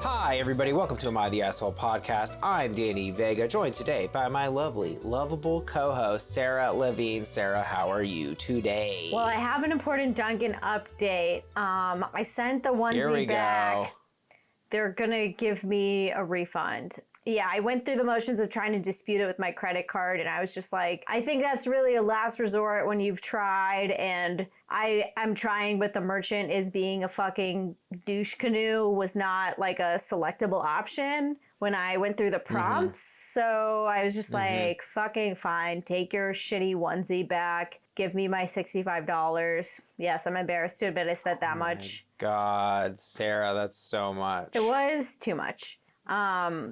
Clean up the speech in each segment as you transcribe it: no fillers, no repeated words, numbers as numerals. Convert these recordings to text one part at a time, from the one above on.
Hi, everybody. Welcome to Am I the Asshole podcast. I'm Danny Vega, joined today by my lovely, lovable co-host, Sarah Levine. Sarah, how are you today? Well, I have an important Dunkin' update. I sent the onesie back. They're going to give me a refund. Yeah, I went through the motions of trying to dispute it with my credit card, and I was just like, I think that's really a last resort when you've tried, and I'm trying, but the merchant is being a fucking douche canoe was not like a selectable option when I went through the prompts. So I was just like, fucking fine, take your shitty onesie back. Give me my $65. Yes, I'm embarrassed to admit I spent that much. God, Sarah, that's so much. It was too much.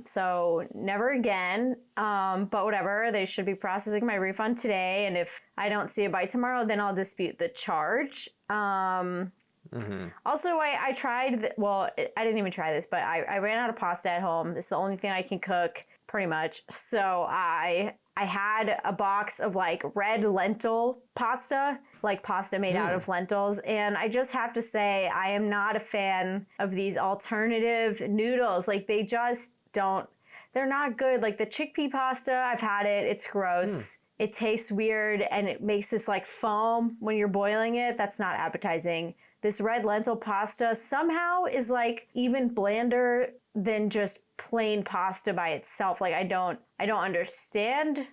So never again. But whatever, they should be processing my refund today. And if I don't see it by tomorrow, then I'll dispute the charge. Also, I tried, I didn't even try this, but I ran out of pasta at home. It's the only thing I can cook pretty much. So I had a box of like red lentil pasta, like pasta made out of lentils. And I just have to say, I am not a fan of these alternative noodles. Like they just they're not good. Like the chickpea pasta, I've had it. It's gross. It tastes weird and it makes this like foam when you're boiling it. That's not appetizing. This red lentil pasta somehow is like even blander than just plain pasta by itself. Like I don't understand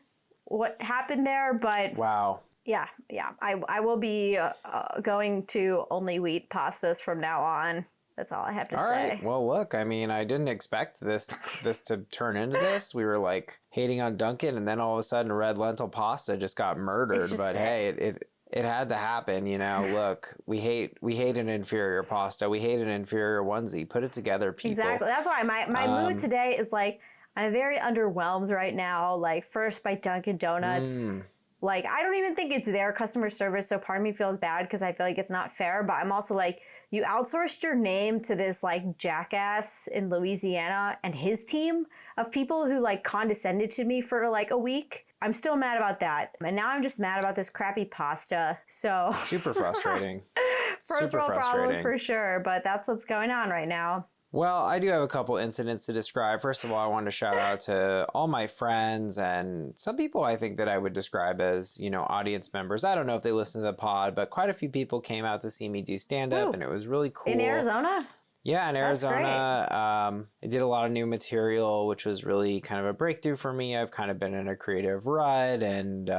what happened there, but wow. Yeah. I will be going to only wheat pastas from now on. That's all I have to say. All right. Well, look, I mean, I didn't expect this to turn into this. We were like hating on Dunkin', and then all of a sudden, red lentil pasta just got murdered. But sick. Hey, it had to happen, you know. Look, we hate an inferior pasta. We hate an inferior onesie. Put it together, people. Exactly. That's why my mood today is like I'm very underwhelmed right now. Like first by Dunkin' Donuts. Like, I don't even think it's their customer service, so part of me feels bad because I feel like it's not fair, but I'm also like, you outsourced your name to this, like, jackass in Louisiana and his team of people who, like, condescended to me for, like, a week. I'm still mad about that. And now I'm just mad about this crappy pasta, so... Super frustrating. First world problems for sure, but that's what's going on right now. Well, I do have a couple incidents to describe. First of all, I wanted to shout out to all my friends and some people I think that I would describe as, you know, audience members. I don't know if they listen to the pod, but quite a few people came out to see me do stand-up, and it was really cool. In Arizona? Yeah, in Arizona. I did a lot of new material, which was really kind of a breakthrough for me. I've kind of been in a creative rut, and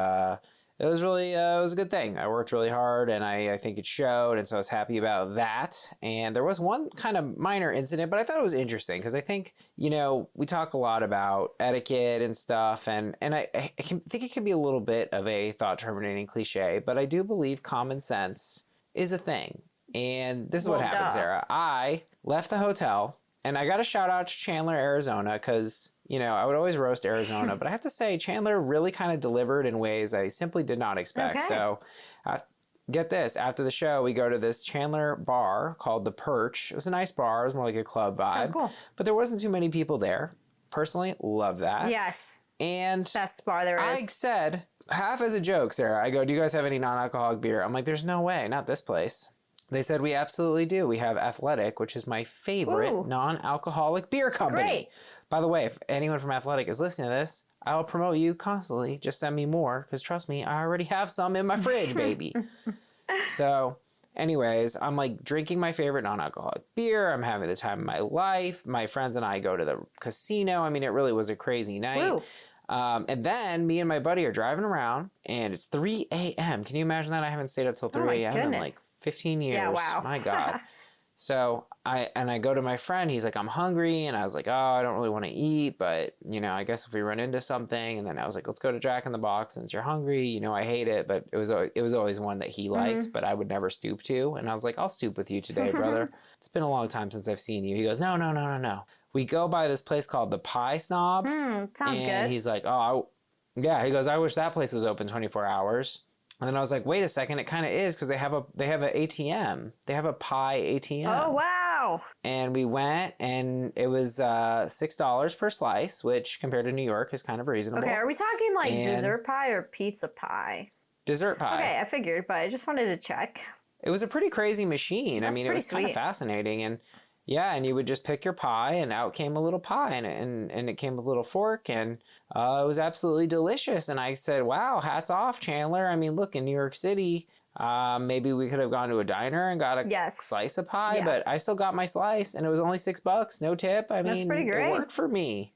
it was really, it was a good thing. I worked really hard and I think it showed. And so I was happy about that. And there was one kind of minor incident, but I thought it was interesting because I think, you know, we talk a lot about etiquette and stuff. And I think it can be a little bit of a thought terminating cliche, but I do believe common sense is a thing. And this is what happened, Sarah. I left the hotel and I got a shout out to Chandler, Arizona, because, you know, I would always roast Arizona, but I have to say Chandler really kind of delivered in ways I simply did not expect. Okay. So get this, after the show, we go to this Chandler bar called The Perch. It was a nice bar. It was more like a club vibe. Sounds cool. But there wasn't too many people there. Personally, love that. Yes. And best bar there is. I said, half as a joke, Sarah, I go, do you guys have any non-alcoholic beer? I'm like, there's no way, not this place. They said, we absolutely do. We have Athletic, which is my favorite non-alcoholic beer company. Great. By the way, if anyone from Athletic is listening to this, I'll promote you constantly. Just send me more, because trust me, I already have some in my fridge, baby. So, anyways, I'm like drinking my favorite non-alcoholic beer. I'm having the time of my life. My friends and I go to the casino. I mean, it really was a crazy night. And then me and my buddy are driving around, and it's 3 a.m. Can you imagine that? I haven't stayed up till 3 a.m. in like 15 years. Yeah, wow. My God. So I go to my friend. He's like, I'm hungry. And I was like, oh, I don't really want to eat. But, you know, I guess if we run into something. And then I was like, let's go to Jack in the Box since you're hungry. You know, I hate it. But it was always one that he liked, but I would never stoop to. And I was like, I'll stoop with you today, brother. It's been a long time since I've seen you. He goes, no. We go by this place called the Pie Snob. Sounds good. And he's like, yeah. He goes, I wish that place was open 24 hours. And then I was like, wait a second, it kind of is because they have an ATM. They have a pie ATM. Oh, wow. And we went, and it was $6 per slice, which compared to New York is kind of reasonable. Okay, are we talking like dessert pie or pizza pie? Dessert pie. Okay, I figured, but I just wanted to check. It was a pretty crazy machine. That's I mean, it was kind of fascinating. And Yeah, and you would just pick your pie, and out came a little pie, and it came with a little fork, and it was absolutely delicious. And I said, wow, hats off, Chandler. I mean, look, in New York City, maybe we could have gone to a diner and got a slice of pie, but I still got my slice, and it was only $6, no tip. I mean, pretty great. It worked for me.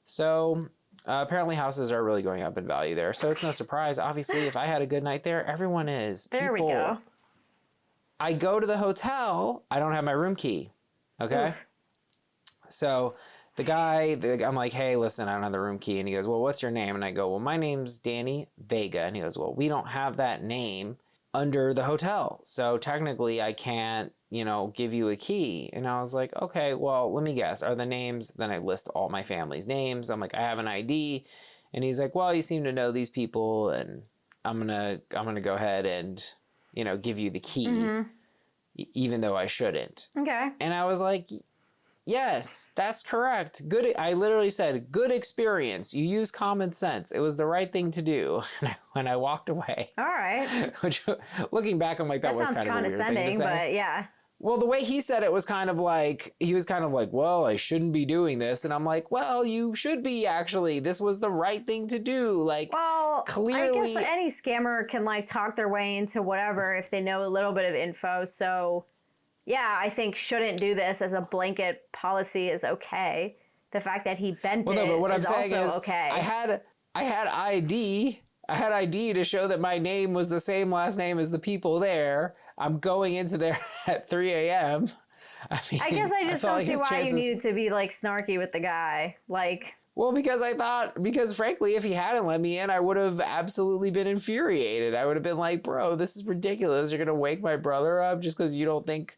So apparently houses are really going up in value there. So it's no surprise. Obviously, if I had a good night there, everyone is. There we go. I go to the hotel. I don't have my room key. Okay. Oof. So the guy, I'm like, hey, listen, I don't have the room key. And he goes, well, what's your name? And I go, well, my name's Danny Vega. And he goes, well, we don't have that name under the hotel. So technically I can't, give you a key. And I was like, okay, well, let me guess. Are the names? Then I list all my family's names. I'm like, I have an ID. And he's like, well, you seem to know these people, and I'm gonna go ahead and, give you the key, even though I shouldn't. Okay. And I was like, yes, that's correct. Good. I literally said, good experience. You use common sense. It was the right thing to do. When I walked away. All right. Which, looking back, I'm like, that was kind of a weird thing to condescending, say. but yeah. Well, the way he said it was kind of like, well, I shouldn't be doing this. And I'm like, well, you should be, actually. This was the right thing to do. Like, well, clearly. I guess any scammer can talk their way into whatever if they know a little bit of info. So, yeah, I think shouldn't do this as a blanket policy is okay. The fact that he bent it but what is I'm saying also is, okay. I had ID. I had ID to show that my name was the same last name as the people there. I'm going into there at 3 a.m. I guess I just don't see why you needed to be snarky with the guy. Well, because frankly, if he hadn't let me in, I would have absolutely been infuriated. I would have been like, bro, this is ridiculous. You're going to wake my brother up just because you don't think,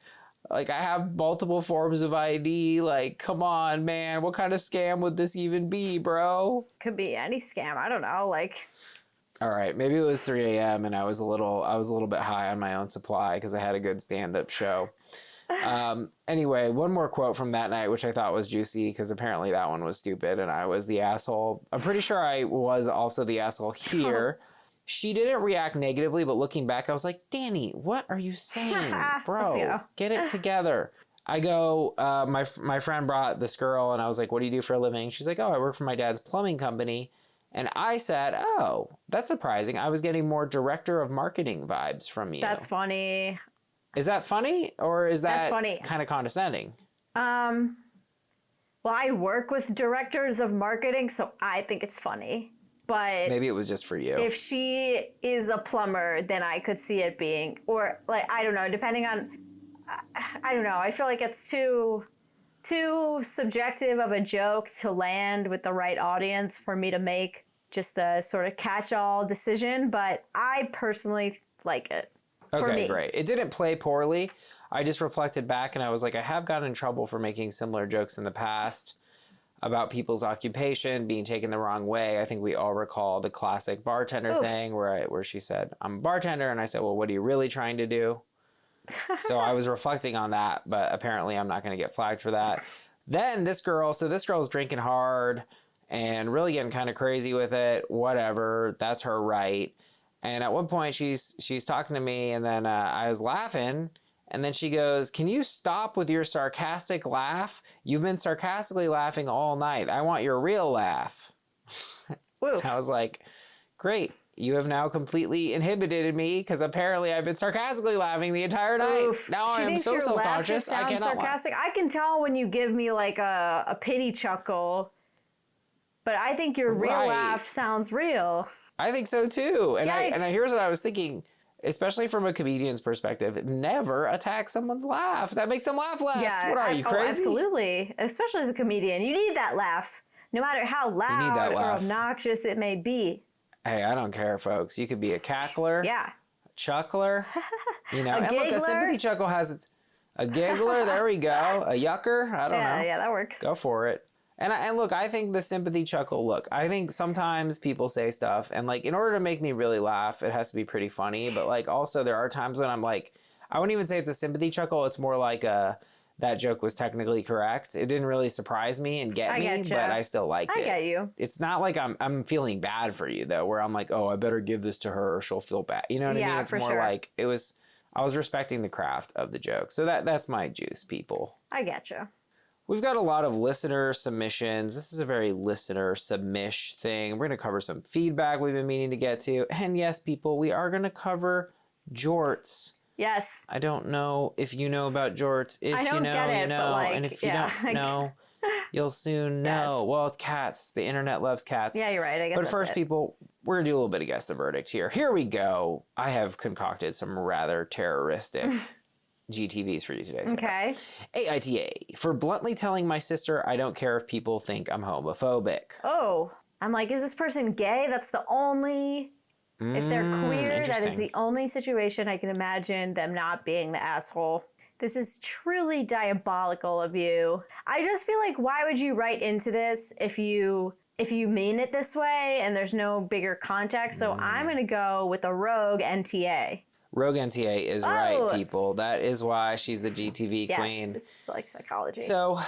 I have multiple forms of ID. Come on, man. What kind of scam would this even be, bro? Could be any scam. I don't know. All right, maybe it was 3 a.m. and I was a little bit high on my own supply because I had a good stand-up show. Anyway, one more quote from that night, which I thought was juicy because apparently that one was stupid and I was the asshole. I'm pretty sure I was also the asshole here. She didn't react negatively, but looking back, I was like, Danny, what are you saying? Bro, get it together. I go, my friend brought this girl and I was like, what do you do for a living? She's like, oh, I work for my dad's plumbing company. And I said, oh, that's surprising. I was getting more director of marketing vibes from you. That's funny. Is that funny? Or is that funny. Kind of condescending? Well, I work with directors of marketing, so I think it's funny. But maybe it was just for you. If she is a plumber, then I could see it being, or I don't know, depending on, I don't know. I feel like it's too subjective of a joke to land with the right audience for me to make just a sort of catch-all decision, but I personally like it. Okay, great. It didn't play poorly. I just reflected back and I was like, I have gotten in trouble for making similar jokes in the past about people's occupation being taken the wrong way. I think we all recall the classic bartender thing where she said, I'm a bartender, and I said, well, what are you really trying to do? So I was reflecting on that, but apparently I'm not going to get flagged for that. Then this girl's drinking hard and really getting kind of crazy with it. Whatever, that's her right. And at one point she's talking to me, and then I was laughing, and then she goes, can you stop with your sarcastic laugh? You've been sarcastically laughing all night. I want your real laugh. I was like, great. You have now completely inhibited me because apparently I've been sarcastically laughing the entire night. Oof. Now I am so self-conscious. I cannot sarcastic. I can tell when you give me a pity chuckle, but I think your real laugh sounds real. I think so too. And Yikes. Here's what I was thinking, especially from a comedian's perspective: never attack someone's laugh. That makes them laugh less. Yeah, what are you, crazy? Absolutely. Especially as a comedian, you need that laugh, no matter how loud or obnoxious it may be. Hey, I don't care, folks. You could be a cackler. Yeah. A chuckler. And giggler. Look, a sympathy chuckle has a giggler. There we go. A yucker. I don't know. Yeah, that works. Go for it. And look, I think the sympathy chuckle, I think sometimes people say stuff and in order to make me really laugh, it has to be pretty funny. But also there are times when I'm like, I wouldn't even say it's a sympathy chuckle. It's more like that joke was technically correct. It didn't really surprise me and get me, but I still liked it. I get you. It's not like I'm feeling bad for you though, where I'm like, oh, I better give this to her or she'll feel bad. You know what I mean? It's more like it was, I was respecting the craft of the joke. So that's my juice, people. I getcha. We've got a lot of listener submissions. This is a very listener submish thing. We're going to cover some feedback we've been meaning to get to. And yes, people, we are going to cover jorts. Yes. I don't know if you know about jorts. If I don't you know, get it, you know. but like, and if you don't know, you'll soon know. Yes. Well, it's cats. The internet loves cats. Yeah, you're right. I guess But first, it. people, we're going to do a little bit of guess the verdict here. Here we go. I have concocted some rather terroristic GTVs for you today. So. Okay. AITA for bluntly telling my sister I don't care if people think I'm homophobic. Oh, I'm like, is this person gay? That's the only... If they're queer, that is the only situation I can imagine them not being the asshole. This is truly diabolical of you. I just feel like, why would you write into this if you mean it this way and there's no bigger context? So I'm going to go with a rogue NTA. Rogue NTA is right, people. That is why she's the GTV queen. It's like psychology. So,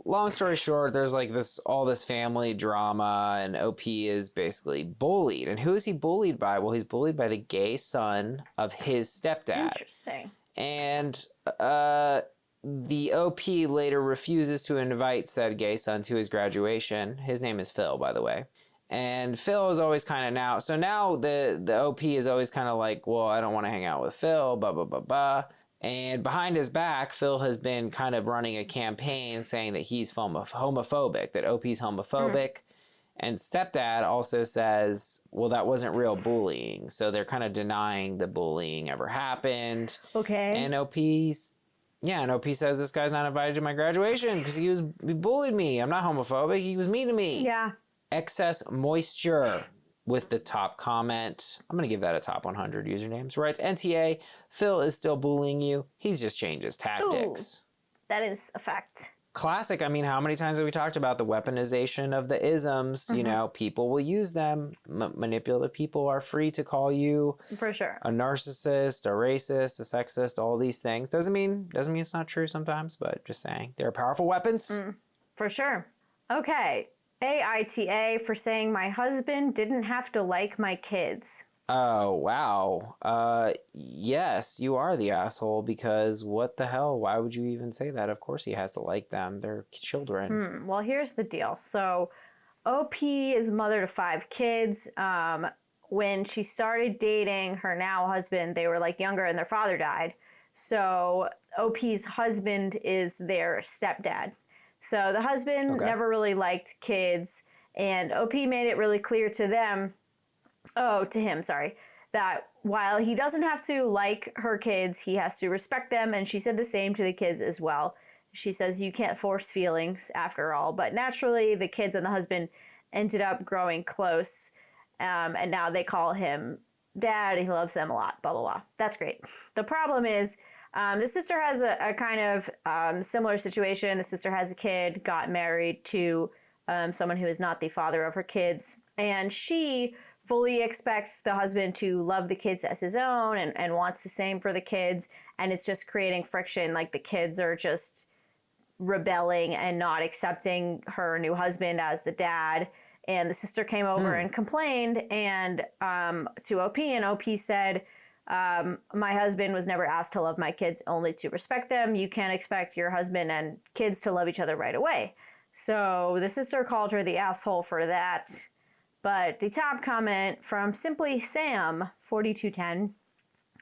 long story short, there's like all this family drama, and OP is basically bullied. And who is he bullied by? Well, he's bullied by the gay son of his stepdad. Interesting. And the OP later refuses to invite said gay son to his graduation. His name is Phil, by the way. And Phil is always kind of now. So now the OP is always kind of like, well, I don't want to hang out with Phil, blah, blah, blah, blah. And behind his back, Phil has been kind of running a campaign saying that he's homophobic, that OP's homophobic. And stepdad also says, well, that wasn't real bullying. So they're kind of denying the bullying ever happened. Okay. And OP says this guy's not invited to my graduation because he bullied me. I'm not homophobic. He was mean to me. Yeah. Excess moisture with the top comment. I'm going to give that a top 100 usernames. Writes, NTA, Phil is still bullying you. He's just changed his tactics. Ooh, that is a fact. Classic. I mean, how many times have we talked about the weaponization of the isms? You know, people will use them. Manipulative people are free to call you for sure a narcissist, a racist, a sexist, all these things. Doesn't mean it's not true sometimes, but just saying they're powerful weapons. For sure. Okay. AITA for saying my husband didn't have to like my kids. Oh, wow. Yes, you are the asshole, because what the hell? Why would you even say that? Of course he has to like them. They're children. Well, here's the deal. So OP is mother to 5 kids. When she started dating her now husband, they were like younger and their father died. So OP's husband is their stepdad. So the husband never really liked kids, and OP made it really clear to him, that while he doesn't have to like her kids, he has to respect them, and she said the same to the kids as well. She says you can't force feelings after all, but naturally the kids and the husband ended up growing close, and now they call him dad, he loves them a lot, blah, blah, blah. That's great. The problem is, the sister has a kind of similar situation. The sister has a kid, got married to someone who is not the father of her kids, and she fully expects the husband to love the kids as his own and wants the same for the kids, and it's just creating friction. Like the kids are just rebelling and not accepting her new husband as the dad, and the sister came over and complained and to OP, and OP said, my husband was never asked to love my kids, only to respect them. You can't expect your husband and kids to love each other right away. So the sister called her the asshole for that. But the top comment from Simply Sam 4210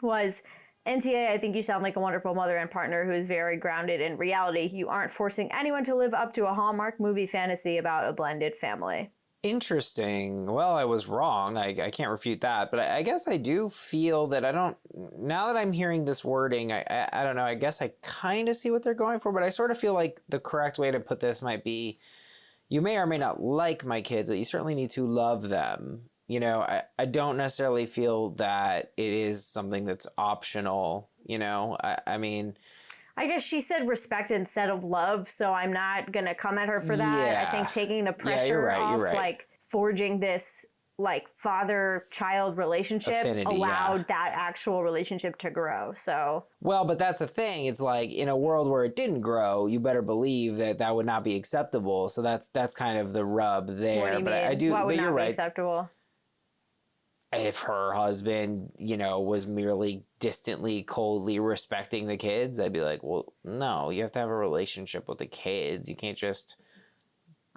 was, NTA, I think you sound like a wonderful mother and partner who is very grounded in reality. You aren't forcing anyone to live up to a Hallmark movie fantasy about a blended family. Interesting. Well, I was wrong. I can't refute that. But I guess I do feel that now that I'm hearing this wording, I don't know, I guess I kind of see what they're going for, but I sort of feel like the correct way to put this might be, you may or may not like my kids, but you certainly need to love them. You know, I don't necessarily feel that it is something that's optional, you know? I mean... I guess she said respect instead of love, so I'm not going to come at her for that. Yeah. I think taking the pressure off, like, forging this, like, father-child relationship Affinity, allowed that actual relationship to grow, so... Well, but that's the thing. It's like, in a world where it didn't grow, you better believe that would not be acceptable, so that's kind of the rub there. What do you but mean? I do, what would but not you're be right. acceptable? if her husband, was merely distantly, coldly respecting the kids, I'd be like, well, no, you have to have a relationship with the kids. You can't just,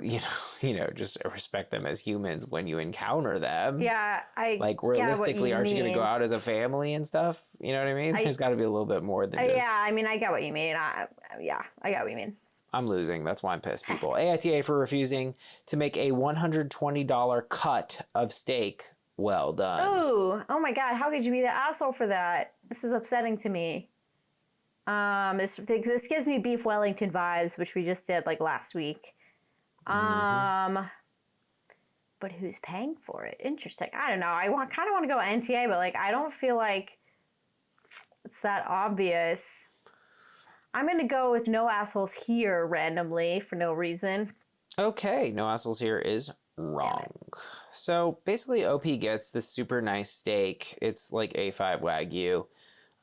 just respect them as humans when you encounter them. Yeah, like realistically, aren't you going to go mean. out as a family and stuff? You know what I mean? There's got to be a little bit more than just. Yeah, I mean, I get what you mean. I get what you mean. I'm losing. That's why I'm pissed, people. AITA for refusing to make a $120 cut of steak. Well done. Ooh, oh my God, how could you be the asshole for that? This is upsetting to me. This gives me beef Wellington vibes, which we just did like last week. But who's paying for it? Interesting. I don't know. I kind of want to go NTA, but like I don't feel like it's that obvious. I'm gonna go with no assholes here randomly for no reason. Okay, no assholes here is wrong. So basically, OP gets this super nice steak. It's like A5 Wagyu.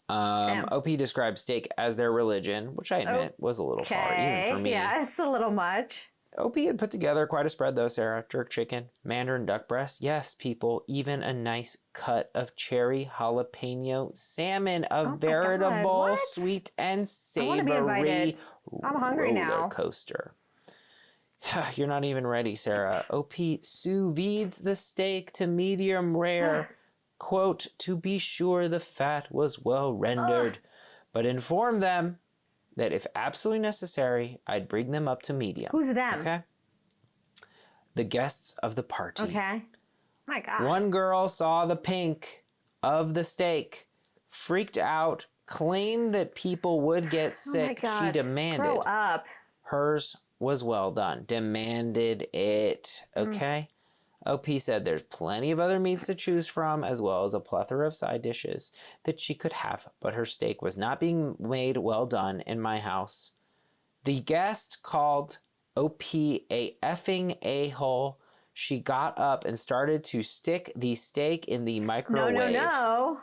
OP describes steak as their religion, which I admit was a little far, even for me. Yeah, it's a little much. OP had put together quite a spread, though, Sarah. Jerk chicken, mandarin duck breast. Yes, people, even a nice cut of cherry jalapeno salmon. A veritable sweet and savory roller coaster. You're not even ready, Sarah. OP sous vides the steak to medium rare. Quote, to be sure the fat was well rendered, but inform them that if absolutely necessary, I'd bring them up to medium. Who's them? Okay. The guests of the party. Okay. My God. One girl saw the pink of the steak, freaked out, claimed that people would get sick. Oh my God. She demanded. Grow up. Hers was well done. Demanded it. Okay? OP said there's plenty of other meats to choose from, as well as a plethora of side dishes that she could have, but her steak was not being made well done in my house. The guest called OP a effing a-hole. She got up and started to stick the steak in the microwave. No.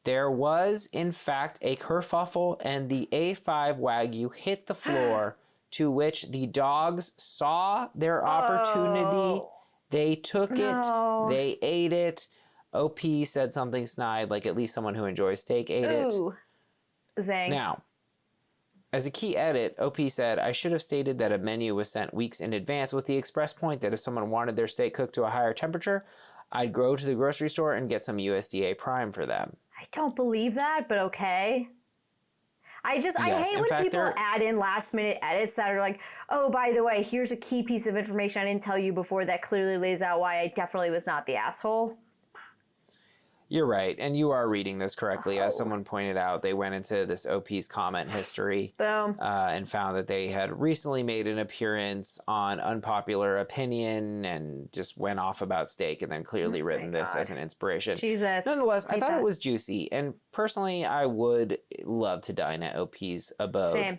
There was, in fact, a kerfuffle, and the A5 Wagyu hit the floor, to which the dogs saw their opportunity. They took it. They ate it. OP said something snide, like at least someone who enjoys steak ate it. Zang. Now, as a key edit, OP said, I should have stated that a menu was sent weeks in advance with the express point that if someone wanted their steak cooked to a higher temperature, I'd go to the grocery store and get some USDA Prime for them. I don't believe that, but okay. I hate when people add in last minute edits that are like, oh, by the way, here's a key piece of information I didn't tell you before that clearly lays out why I definitely was not the asshole. You're right, and you are reading this correctly. As someone pointed out, they went into this OP's comment history. Boom. And found that they had recently made an appearance on Unpopular Opinion and just went off about steak and then clearly written this as an inspiration. Jesus. Nonetheless, I thought it was juicy, and personally, I would love to dine at OP's abode. Same.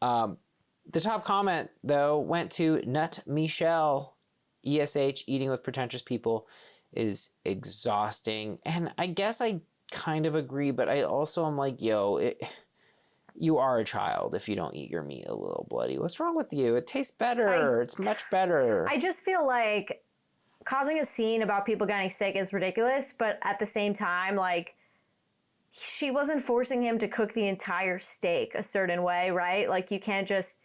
The top comment, though, went to Nut Michelle. ESH, eating with pretentious people, is exhausting. And I guess I kind of agree, but I also am like, you are a child if you don't eat your meat a little bloody. What's wrong with you? It tastes better. It's much better. I just feel like causing a scene about people getting sick is ridiculous, but at the same time, like, she wasn't forcing him to cook the entire steak a certain way, right? Like, you can't just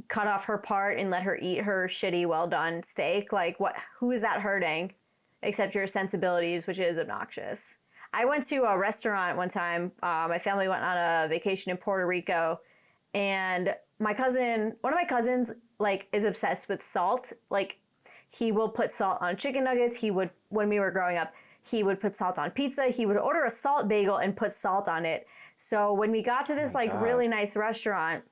cut off her part and let her eat her shitty, well-done steak. Like, what? Who is that hurting? Except your sensibilities, which is obnoxious. I went to a restaurant one time. My family went on a vacation in Puerto Rico, and one of my cousins, like, is obsessed with salt. Like, he will put salt on chicken nuggets. When we were growing up, he would put salt on pizza. He would order a salt bagel and put salt on it. So when we got to this really nice restaurant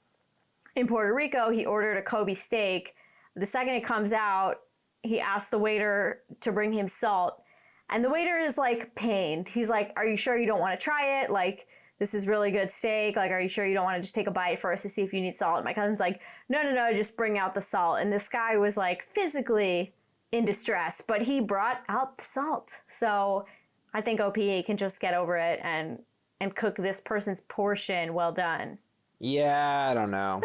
in Puerto Rico, he ordered a Kobe steak. The second it comes out, he asked the waiter to bring him salt. And the waiter is like pained. He's like, are you sure you don't want to try it? Like, this is really good steak. Like, are you sure you don't want to just take a bite first to see if you need salt? And my cousin's like, no, just bring out the salt. And this guy was like physically in distress, but he brought out the salt. So I think OPE can just get over it and cook this person's portion well done. Yeah, I don't know.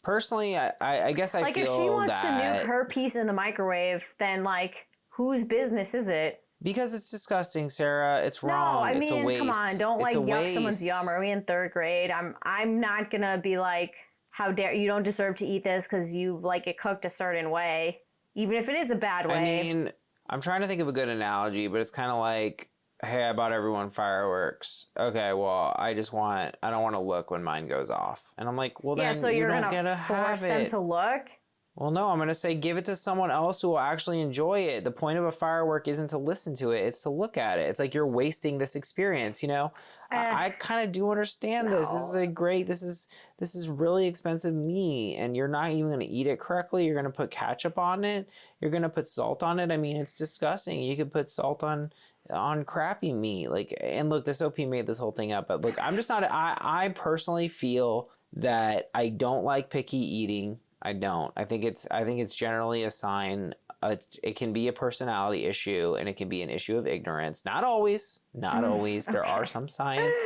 Personally, I guess I feel that... Like, if she wants to nuke her piece in the microwave, then, like, whose business is it? Because it's disgusting, Sarah. It's No, wrong. I It's a mean, waste. come on, don't like It's a yuck someone's waste. yum. Are we in third grade? I'm not gonna be like, how dare you don't deserve to eat this because you like it cooked a certain way, even if it is a bad way. I mean, I'm trying to think of a good analogy, but it's kind of like, hey, I bought everyone fireworks. Okay, well, I don't want to look when mine goes off. And I'm like, well, yeah, then so you you're don't gonna get to force have them it. to look. Well, no, I'm going to say give it to someone else who will actually enjoy it. The point of a firework isn't to listen to it. It's to look at it. It's like you're wasting this experience, you know? I kind of do understand this. This is this is really expensive meat, and you're not even going to eat it correctly. You're going to put ketchup on it. You're going to put salt on it. I mean, it's disgusting. You could put salt on crappy meat. Like, and look, this OP made this whole thing up, but look, I'm just not, I personally feel that I don't like picky eating. I don't. I think it's generally a sign. It can be a personality issue, and it can be an issue of ignorance. Not always. Not always. There are some signs.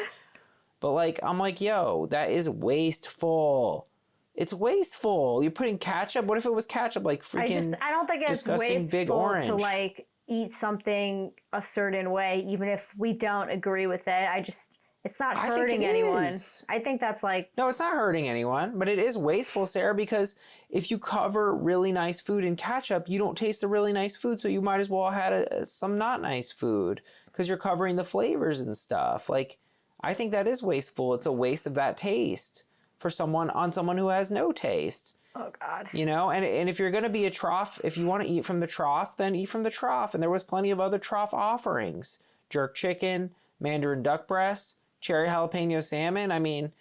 But like, I'm like, yo, that is wasteful. It's wasteful. You're putting ketchup. What if it was ketchup? Like freaking I don't think it's disgusting wasteful big orange. to like eat something a certain way, even if we don't agree with it. It's not hurting anyone. I think that's like... No, it's not hurting anyone, but it is wasteful, Sarah, because if you cover really nice food in ketchup, you don't taste the really nice food, so you might as well have had some not nice food because you're covering the flavors and stuff. Like, I think that is wasteful. It's a waste of that taste for someone who has no taste. Oh, God. You know, and if you're going to be a trough, if you want to eat from the trough, then eat from the trough. And there was plenty of other trough offerings. Jerk chicken, Mandarin duck breasts, cherry jalapeno salmon. I mean,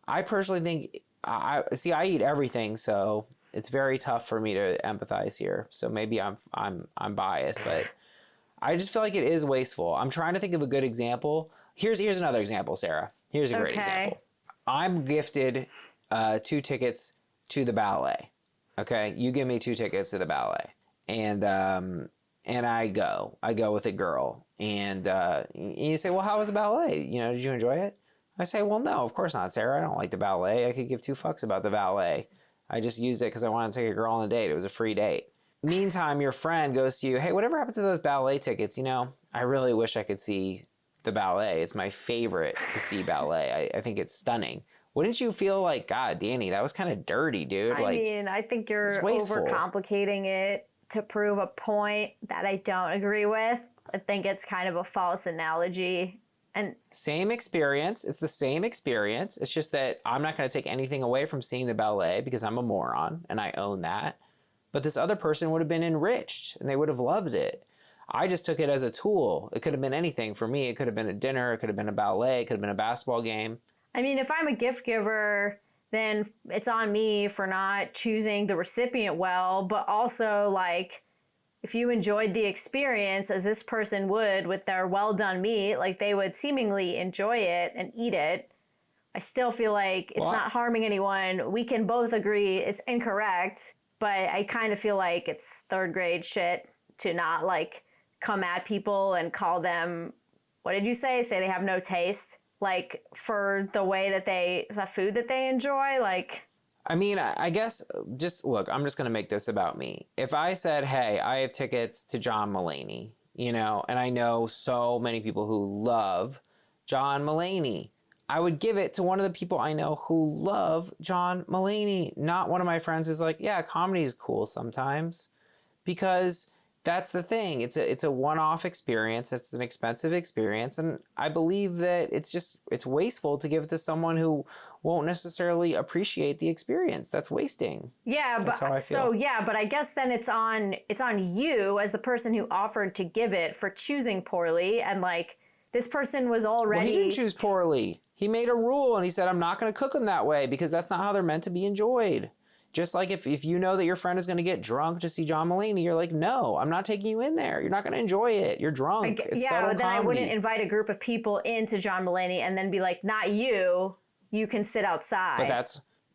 I personally think I eat everything, so it's very tough for me to empathize here. So maybe I'm biased, but I just feel like it is wasteful. I'm trying to think of a good example. Here's another example, Sarah. Here's a great example. I'm gifted 2 tickets to the ballet. Okay, you give me 2 tickets to the ballet, and I go with a girl. And you say, well, how was the ballet? You know, did you enjoy it? I say, well, no, of course not, Sarah. I don't like the ballet. I could give 2 fucks about the ballet. I just used it because I wanted to take a girl on a date. It was a free date. Meantime, your friend goes to you, hey, whatever happened to those ballet tickets? You know, I really wish I could see the ballet. It's my favorite to see ballet. I think it's stunning. Wouldn't you feel like, God, Danny, that was kind of dirty, dude? I mean, I think you're overcomplicating it to prove a point that I don't agree with. I think it's kind of a false analogy. And same experience. It's the same experience. It's just that I'm not going to take anything away from seeing the ballet because I'm a moron and I own that. But this other person would have been enriched and they would have loved it. I just took it as a tool. It could have been anything for me. It could have been a dinner. It could have been a ballet. It could have been a basketball game. I mean, if I'm a gift giver, then it's on me for not choosing the recipient well, but also like, if you enjoyed the experience as this person would with their well-done meat, like they would seemingly enjoy it and eat it, I still feel like it's not harming anyone. We can both agree it's incorrect, but I kind of feel like it's third grade shit to not like come at people and call them, what did you say? Say they have no taste, like for the way that the food that they enjoy, like... I mean, I guess, just look, I'm just going to make this about me. If I said, hey, I have tickets to John Mulaney, you know, and I know so many people who love John Mulaney, I would give it to one of the people I know who love John Mulaney, not one of my friends who's like, yeah, comedy is cool sometimes, because that's the thing. It's a one-off experience. It's an expensive experience. And I believe that it's wasteful to give it to someone who won't necessarily appreciate the experience. That's wasting. Yeah, but but I guess then it's on you as the person who offered to give it for choosing poorly. And like, this person was already... Well, he didn't choose poorly. He made a rule and he said, I'm not going to cook them that way because that's not how they're meant to be enjoyed. Just like if you know that your friend is going to get drunk to see John Mulaney, you're like, no, I'm not taking you in there. You're not going to enjoy it. You're drunk. It's subtle but then comedy. I wouldn't invite a group of people into John Mulaney and then be like, not you. You can sit outside.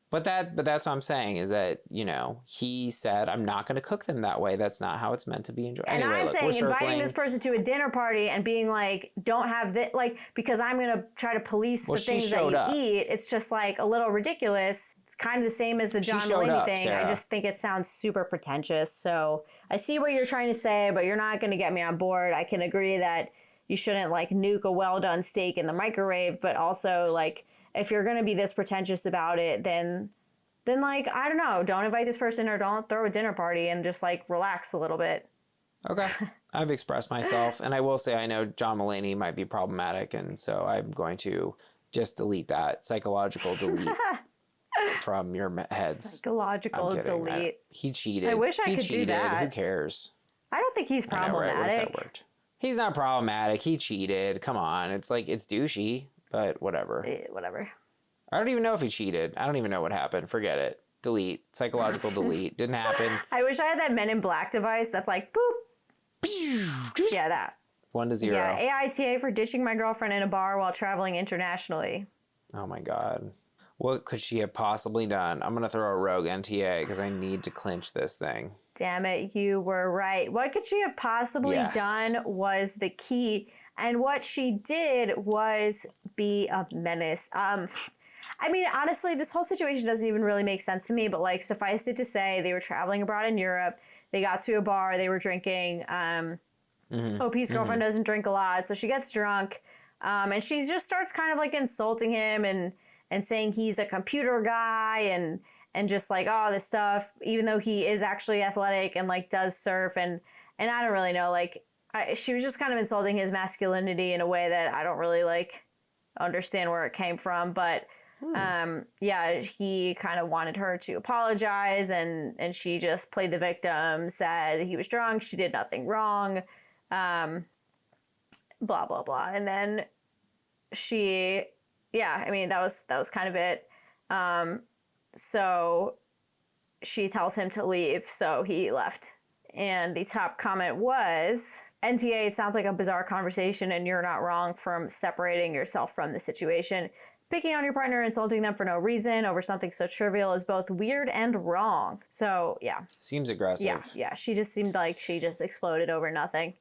But that's what I'm saying is that, you know, he said, I'm not going to cook them that way. That's not how it's meant to be enjoyed. And anyway, I'm saying inviting this person to a dinner party and being like, don't have this, like, because I'm going to try to police the things that you eat. It's just like a little ridiculous. It's kind of the same as the John Mulaney thing. Sarah. I just think it sounds super pretentious. So I see what you're trying to say, but you're not going to get me on board. I can agree that you shouldn't like nuke a well-done steak in the microwave, but also like if you're going to be this pretentious about it, then like, I don't know, don't invite this person or don't throw a dinner party and just like relax a little bit. Okay. I've expressed myself, and I will say I know John Mulaney might be problematic, and so I'm going to just delete that psychological delete from your heads. Psychological delete. He cheated. I wish I he could cheated. do that. Who cares? I don't think he's problematic. I know, right? What if that worked? He's not problematic. He cheated. Come on. It's like, it's douchey, but whatever. Whatever. I don't even know if he cheated. I don't even know what happened. Forget it. Delete. Psychological delete. Didn't happen. I wish I had that Men in Black device that's like, boop. Yeah, that. 1-0. Yeah, AITA for ditching my girlfriend in a bar while traveling internationally. Oh my God. What could she have possibly done? I'm going to throw a rogue NTA because I need to clinch this thing. Damn it, you were right. What could she have possibly done was the key. And what she did was be a menace. I mean, honestly, this whole situation doesn't even really make sense to me, but like, suffice it to say, they were traveling abroad in Europe. They got to a bar, they were drinking. OP's girlfriend doesn't drink a lot, so she gets drunk. And she just starts kind of like insulting him and saying he's a computer guy and just like, oh, this stuff, even though he is actually athletic and like does surf. And I don't really know, like, she was just kind of insulting his masculinity in a way that I don't really like understand where it came from. But yeah, he kind of wanted her to apologize and she just played the victim, said he was drunk, she did nothing wrong, blah, blah, blah. And then she, yeah, I mean, that was kind of it. So she tells him to leave, so he left. And the top comment was, NTA, it sounds like a bizarre conversation and you're not wrong from separating yourself from the situation. Picking on your partner, insulting them for no reason over something so trivial is both weird and wrong. So, yeah. Seems aggressive. Yeah. She just seemed like she just exploded over nothing.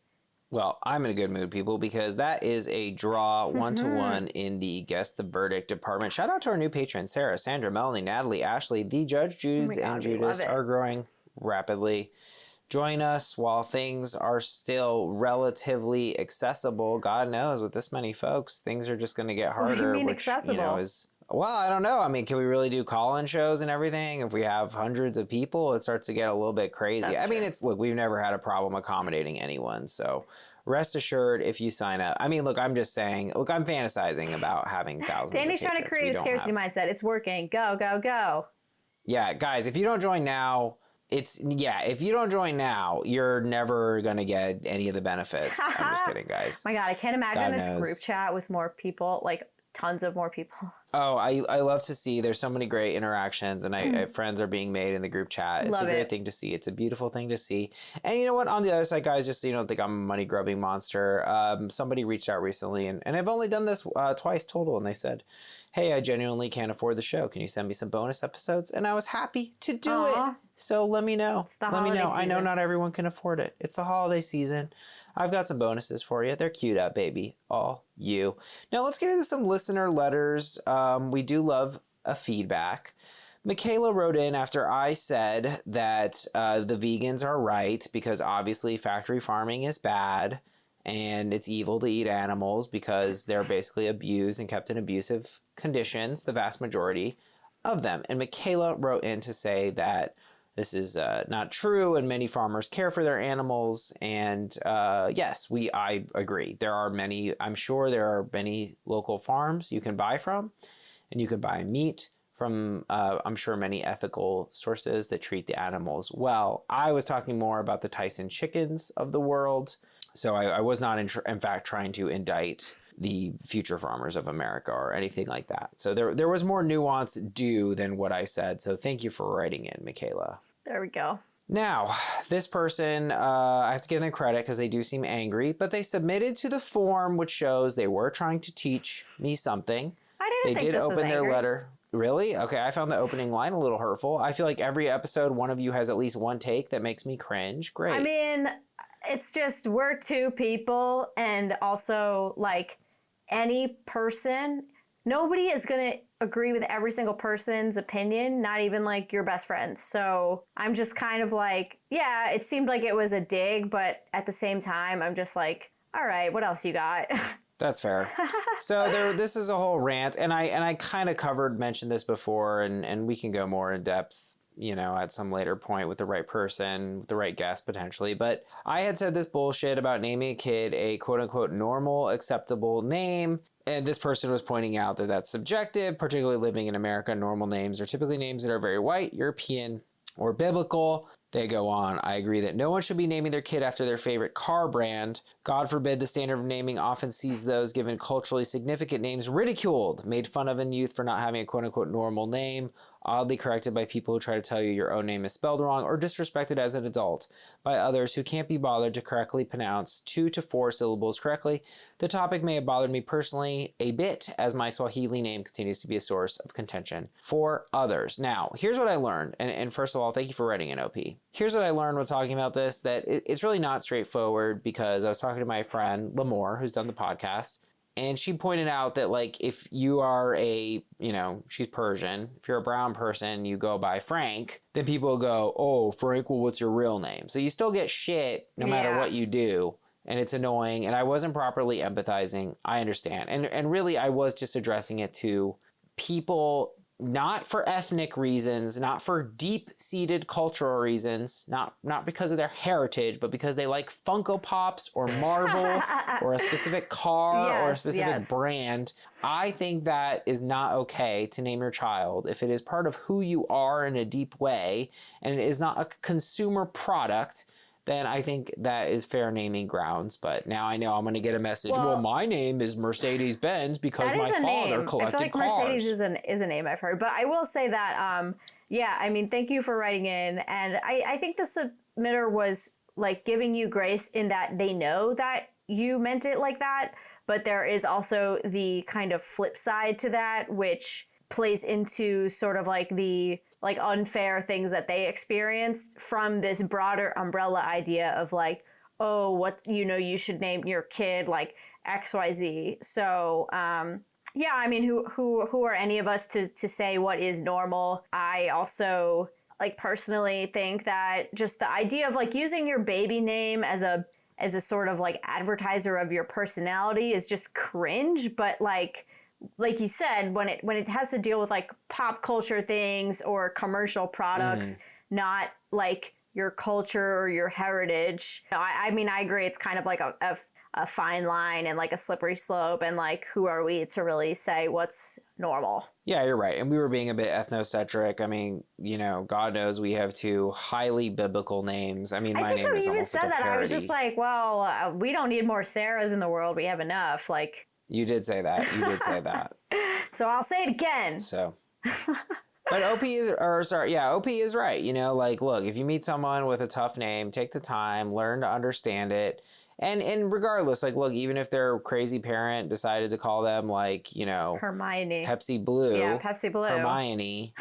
Well, I'm in a good mood, people, because that is a draw 1-1 in the Guess the Verdict department. Shout out to our new patrons, Sarah, Sandra, Melanie, Natalie, Ashley, the Judge Judes, and Judas are growing rapidly. Join us while things are still relatively accessible. God knows, with this many folks, things are just going to get harder. What do you mean which, accessible? You know, well, I don't know. I mean, can we really do call-in shows and everything? If we have hundreds of people, it starts to get a little bit crazy. That's true. Look, we've never had a problem accommodating anyone. So rest assured, if you sign up. I mean, look, I'm just saying, look, I'm fantasizing about having thousands Danny's of patrons. trying to create a scarcity mindset. It's working. Go, go, go. Yeah, guys, if you don't join now, if you don't join now, you're never going to get any of the benefits. I'm just kidding, guys. My God, I can't imagine this group chat with more people, like tons of more people. Oh, I love to see. There's so many great interactions, and friends are being made in the group chat. It's a great thing to see. It's a beautiful thing to see. And you know what? On the other side, guys, just so you don't think I'm a money grubbing monster, somebody reached out recently, and I've only done this twice total, and they said, hey, I genuinely can't afford the show. Can you send me some bonus episodes? And I was happy to do it. So let me know. Let me know. Season. I know not everyone can afford it. It's the holiday season. I've got some bonuses for you. They're queued up, baby. All you. Now let's get into some listener letters. We do love a feedback. Michaela wrote in after I said that the vegans are right because obviously factory farming is bad and it's evil to eat animals because they're basically abused and kept in abusive conditions, the vast majority of them. And Michaela wrote in to say that this is not true, and many farmers care for their animals. And yes, I agree. I'm sure there are many local farms you can buy from, and you can buy meat from, I'm sure, many ethical sources that treat the animals well. I was talking more about the Tyson chickens of the world. So I was not, in fact, trying to indict the future farmers of America or anything like that. So there was more nuance due than what I said. So thank you for writing in, Michaela. There we go. Now, this person, I have to give them credit because they do seem angry, but they submitted to the form which shows they were trying to teach me something. They did open their letter. Really? Okay, I found the opening line a little hurtful. I feel like every episode, one of you has at least one take that makes me cringe. Great. I mean, it's just we're two people, and also like any person, nobody is gonna agree with every single person's opinion, not even like your best friends. So I'm just kind of like, yeah, it seemed like it was a dig, but at the same time, I'm just like, all right, what else you got? That's fair. So this is a whole rant, and I kind of mentioned this before, and we can go more in depth, at some later point with the right person, with the right guest potentially. But I had said this bullshit about naming a kid a quote unquote normal, acceptable name. And this person was pointing out that that's subjective, particularly living in America. Normal names are typically names that are very white, European, or biblical. They go on. I agree that no one should be naming their kid after their favorite car brand. God forbid, the standard of naming often sees those given culturally significant names ridiculed, made fun of in youth for not having a quote-unquote normal name, oddly corrected by people who try to tell you your own name is spelled wrong, or disrespected as an adult by others who can't be bothered to correctly pronounce 2 to 4 syllables correctly. The topic may have bothered me personally a bit, as my Swahili name continues to be a source of contention for others. Now, here's what I learned, and first of all, thank you for writing in, OP. Here's what I learned when talking about this, that it's really not straightforward, because I was talking to my friend, Lamore, who's done the podcast, and she pointed out that, like, if you are she's Persian, if you're a brown person, you go by Frank, then people will go, oh, Frank, well, what's your real name? So you still get shit no matter what you do, and it's annoying, and I wasn't properly empathizing. I understand. And really, I was just addressing it to people, not for ethnic reasons, not for deep-seated cultural reasons, not because of their heritage, but because they like Funko Pops or Marvel or a specific car or a specific brand. I think that is not okay to name your child if it is part of who you are in a deep way and it is not a consumer product. Then I think that is fair naming grounds. But now I know I'm going to get a message. Well, my name is Mercedes-Benz because my father collected cars. Mercedes is a name I've heard. But I will say that, thank you for writing in. And I think the submitter was like giving you grace in that they know that you meant it like that. But there is also the kind of flip side to that, which plays into sort of like the unfair things that they experienced from this broader umbrella idea of like, oh, what, you should name your kid like XYZ. So, who are any of us to say what is normal? I also personally think that just the idea of like using your baby name as a sort of like advertiser of your personality is just cringe, but like you said, when it has to deal with like pop culture things or commercial products, not like your culture or your heritage. I agree. It's kind of like a fine line and like a slippery slope, and like, who are we to really say what's normal? Yeah, you're right. And we were being a bit ethnocentric. I mean, God knows we have 2 highly biblical names. I mean, my name is almost like a parody. I was just like, well, we don't need more Sarahs in the world. We have enough. Like, you did say that. So I'll say it again. So, but OP is right. Look, if you meet someone with a tough name, take the time, learn to understand it. And regardless, like, look, even if their crazy parent decided to call them Hermione, Pepsi Blue. Yeah, Pepsi Blue. Hermione.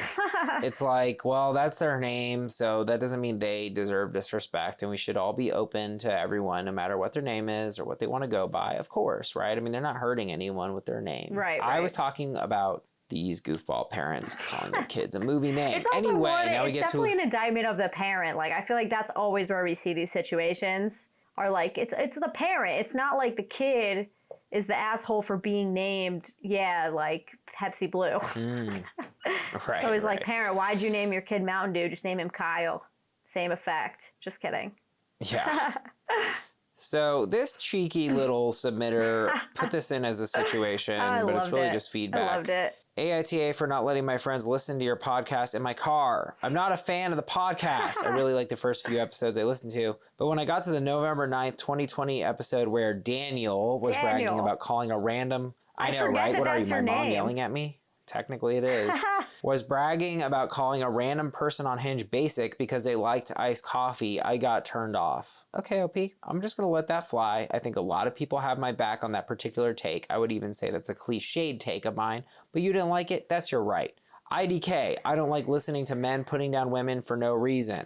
It's like, well, that's their name. So that doesn't mean they deserve disrespect. And we should all be open to everyone, no matter what their name is or what they want to go by, of course, right? I mean, they're not hurting anyone with their name. Right. I was talking about these goofball parents calling their kids a movie name. It's also it's definitely an indictment of the parent. Like, I feel like that's always where we see these situations. Are like, it's the parent. It's not like the kid is the asshole for being named, like Pepsi Blue. Right. It's always like, parent, why'd you name your kid Mountain Dew? Just name him Kyle. Same effect. Just kidding. Yeah. So this cheeky little submitter put this in as a situation, but it's really just feedback. I loved it. AITA for not letting my friends listen to your podcast in my car. I'm not a fan of the podcast. I really like the first few episodes I listened to. But when I got to the November 9th, 2020 episode where Daniel was bragging about calling a random... I know, right? What are you, my mom yelling at me? Technically it is. Was bragging about calling a random person on Hinge basic because they liked iced coffee. I got turned off. Okay, OP, I'm just going to let that fly. I think a lot of people have my back on that particular take. I would even say that's a cliched take of mine, but you didn't like it? That's your right. IDK, I don't like listening to men putting down women for no reason.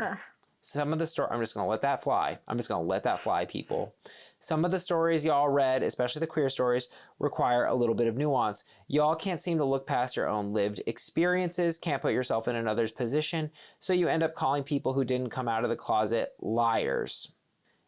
Some of the I'm just going to let that fly. I'm just going to let that fly, people. Some of the stories y'all read, especially the queer stories, require a little bit of nuance. Y'all can't seem to look past your own lived experiences, can't put yourself in another's position, so you end up calling people who didn't come out of the closet liars.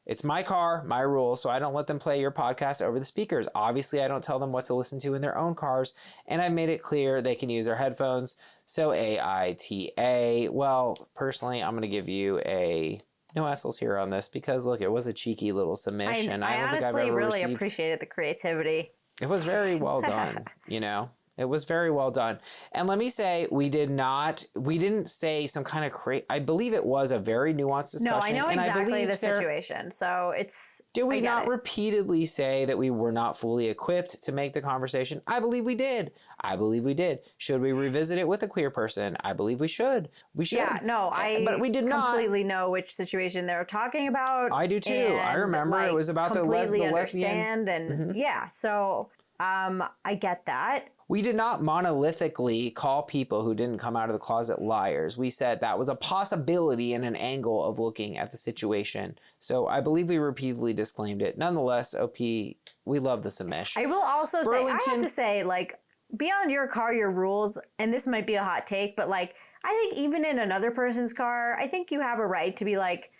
It's my car, my rules, so I don't let them play your podcast over the speakers. Obviously, I don't tell them what to listen to in their own cars, and I've made it clear they can use their headphones. So AITA, well, personally, I'm going to give you a no hassles here on this because, look, it was a cheeky little submission. I don't think I've honestly ever really received... appreciated the creativity. It was very well done, you know? It was very well done. And let me say, we didn't say some kind of I believe it was a very nuanced discussion. No, I know exactly the Sarah, situation. So it's... Did we not repeatedly say that we were not fully equipped to make the conversation? I believe we did. Should we revisit it with a queer person? I believe we should. We should. Yeah, no, but we did not completely know which situation they were talking about. I do too. I remember it was about the lesbians. And yeah, so I get that. We did not monolithically call people who didn't come out of the closet liars. We said that was a possibility and an angle of looking at the situation. So I believe we repeatedly disclaimed it. Nonetheless, OP, we love the submish. I will also say, I have to say, like, beyond your car, your rules, and this might be a hot take, but like, I think even in another person's car, I think you have a right to be like,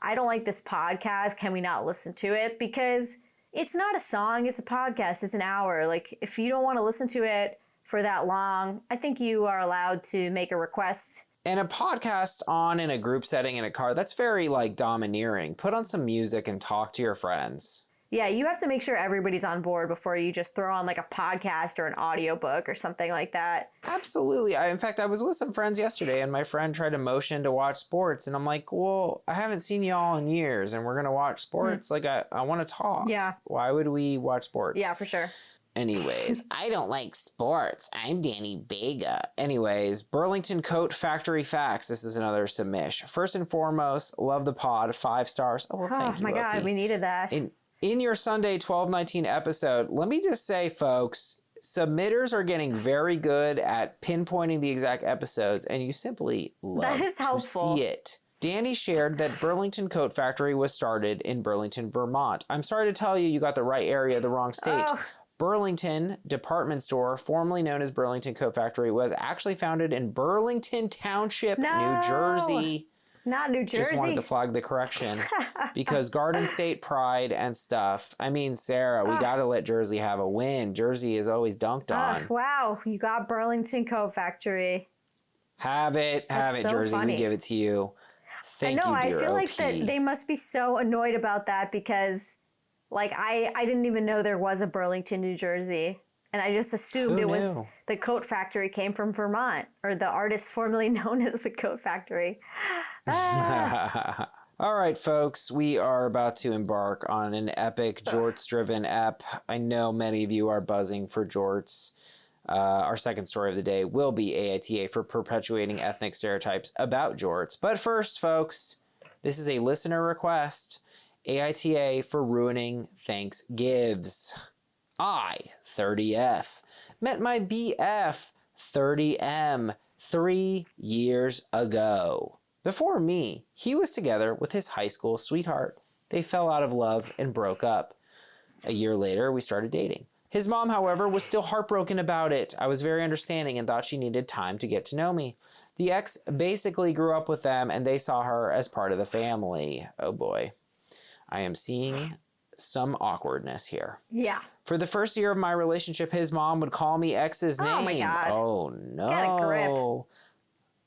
I don't like this podcast. Can we not listen to it? Because it's not a song, it's a podcast, it's an hour. Like, if you don't want to listen to it for that long, I think you are allowed to make a request. And a podcast on in a group setting in a car, that's very, like, domineering. Put on some music and talk to your friends. Yeah, you have to make sure everybody's on board before you just throw on, like, a podcast or an audiobook or something like that. Absolutely. In fact, I was with some friends yesterday, and my friend tried to motion to watch sports, and I'm like, well, I haven't seen y'all in years, and we're going to watch sports. Like, I want to talk. Yeah. Why would we watch sports? Yeah, for sure. Anyways, I don't like sports. I'm Danny Vega. Anyways, Burlington Coat Factory Facts. This is another submish. First and foremost, love the pod. 5 stars. Oh, well, thank you, my God, we needed that. In your Sunday 1219 episode, let me just say, folks, submitters are getting very good at pinpointing the exact episodes, and you simply love to see it. Danny shared that Burlington Coat Factory was started in Burlington, Vermont. I'm sorry to tell you, you got the right area, the wrong state. Oh. Burlington Department Store, formerly known as Burlington Coat Factory, was actually founded in Burlington Township, New Jersey. Not New Jersey. Just wanted to flag the correction because Garden State Pride and stuff. I mean, Sarah, we got to let Jersey have a win. Jersey is always dunked on. Wow, you got Burlington Coat Factory. Have it, so Jersey. Funny. We give it to you. Thank you, dear I feel OP. like that they must be so annoyed about that because, like, I didn't even know there was a Burlington, New Jersey. And I just assumed was the Coat Factory came from Vermont, or the artist formerly known as the Coat Factory. All right, folks, we are about to embark on an epic Jorts-driven ep. I know many of you are buzzing for Jorts. Our second story of the day will be AITA for perpetuating ethnic stereotypes about Jorts. But first, folks, this is a listener request. AITA for ruining Thanksgiving. I, 30F, met my BF, 30M, 3 years ago. Before me, he was together with his high school sweetheart. They fell out of love and broke up. A year later, we started dating. His mom, however, was still heartbroken about it. I was very understanding and thought she needed time to get to know me. The ex basically grew up with them and they saw her as part of the family. Oh boy. I am seeing some awkwardness here. Yeah. For the first year of my relationship, his mom would call me ex's name. Oh my God. Oh no. Get a grip.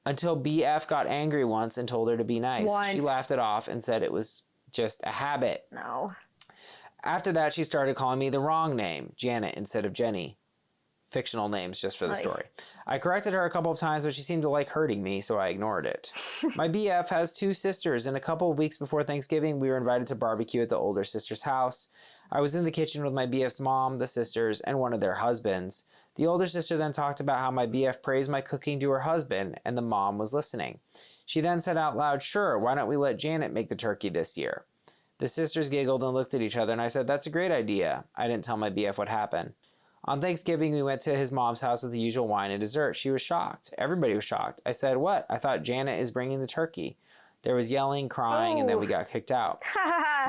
Until BF got angry once and told her to be nice. Once. She laughed it off and said it was just a habit. No. After that, she started calling me the wrong name, Janet instead of Jenny. Fictional names just for the story. I corrected her a couple of times, but she seemed to like hurting me, so I ignored it. My BF has 2 sisters, and a couple of weeks before Thanksgiving, we were invited to barbecue at the older sister's house. I was in the kitchen with my BF's mom, the sisters, and one of their husbands. The older sister then talked about how my BF praised my cooking to her husband, and the mom was listening. She then said out loud, "Sure, why don't we let Janet make the turkey this year?" The sisters giggled and looked at each other, and I said, "That's a great idea." I didn't tell my BF what happened. On Thanksgiving, we went to his mom's house with the usual wine and dessert. She was shocked. Everybody was shocked. I said, "What? I thought Janet is bringing the turkey." There was yelling, crying, and then we got kicked out.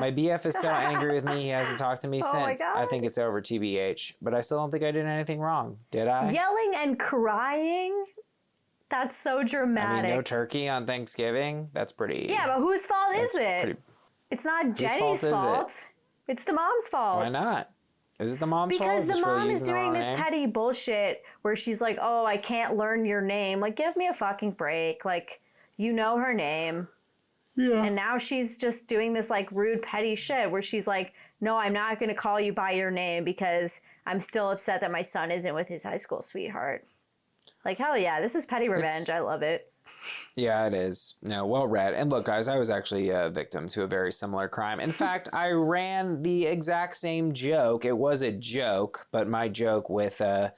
My BF is still angry with me. He hasn't talked to me since. I think it's over TBH, but I still don't think I did anything wrong. Did I? Yelling and crying? That's so dramatic. I mean, no turkey on Thanksgiving? That's pretty... Yeah, but whose fault is it? It's not Jenny's fault. It's the mom's fault. Why not? Is it the mom's fault? Because the mom is doing this petty bullshit where she's like, oh, I can't learn your name. Like, give me a fucking break. Like, you know her name. Yeah. And now she's just doing this, like, rude, petty shit where she's like, no, I'm not going to call you by your name because I'm still upset that my son isn't with his high school sweetheart. Like, hell yeah, this is petty revenge. I love it. Yeah, it is. No, well read. And look, guys, I was actually a victim to a very similar crime. In fact, I ran the exact same joke. It was a joke, but my joke with a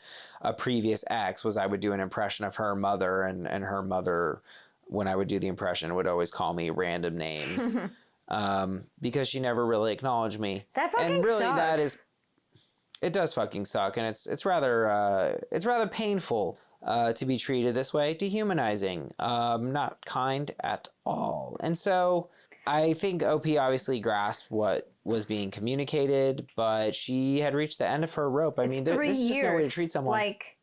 previous ex was I would do an impression of her mother, and her mother, when I would do the impression, would always call me random names because she never really acknowledged me. That fucking and really, sucks. that is, it does fucking suck, and it's rather painful. To be treated this way, dehumanizing, not kind at all. And so I think OP obviously grasped what was being communicated, but she had reached the end of her rope. I mean, this is just no way to treat someone. Like,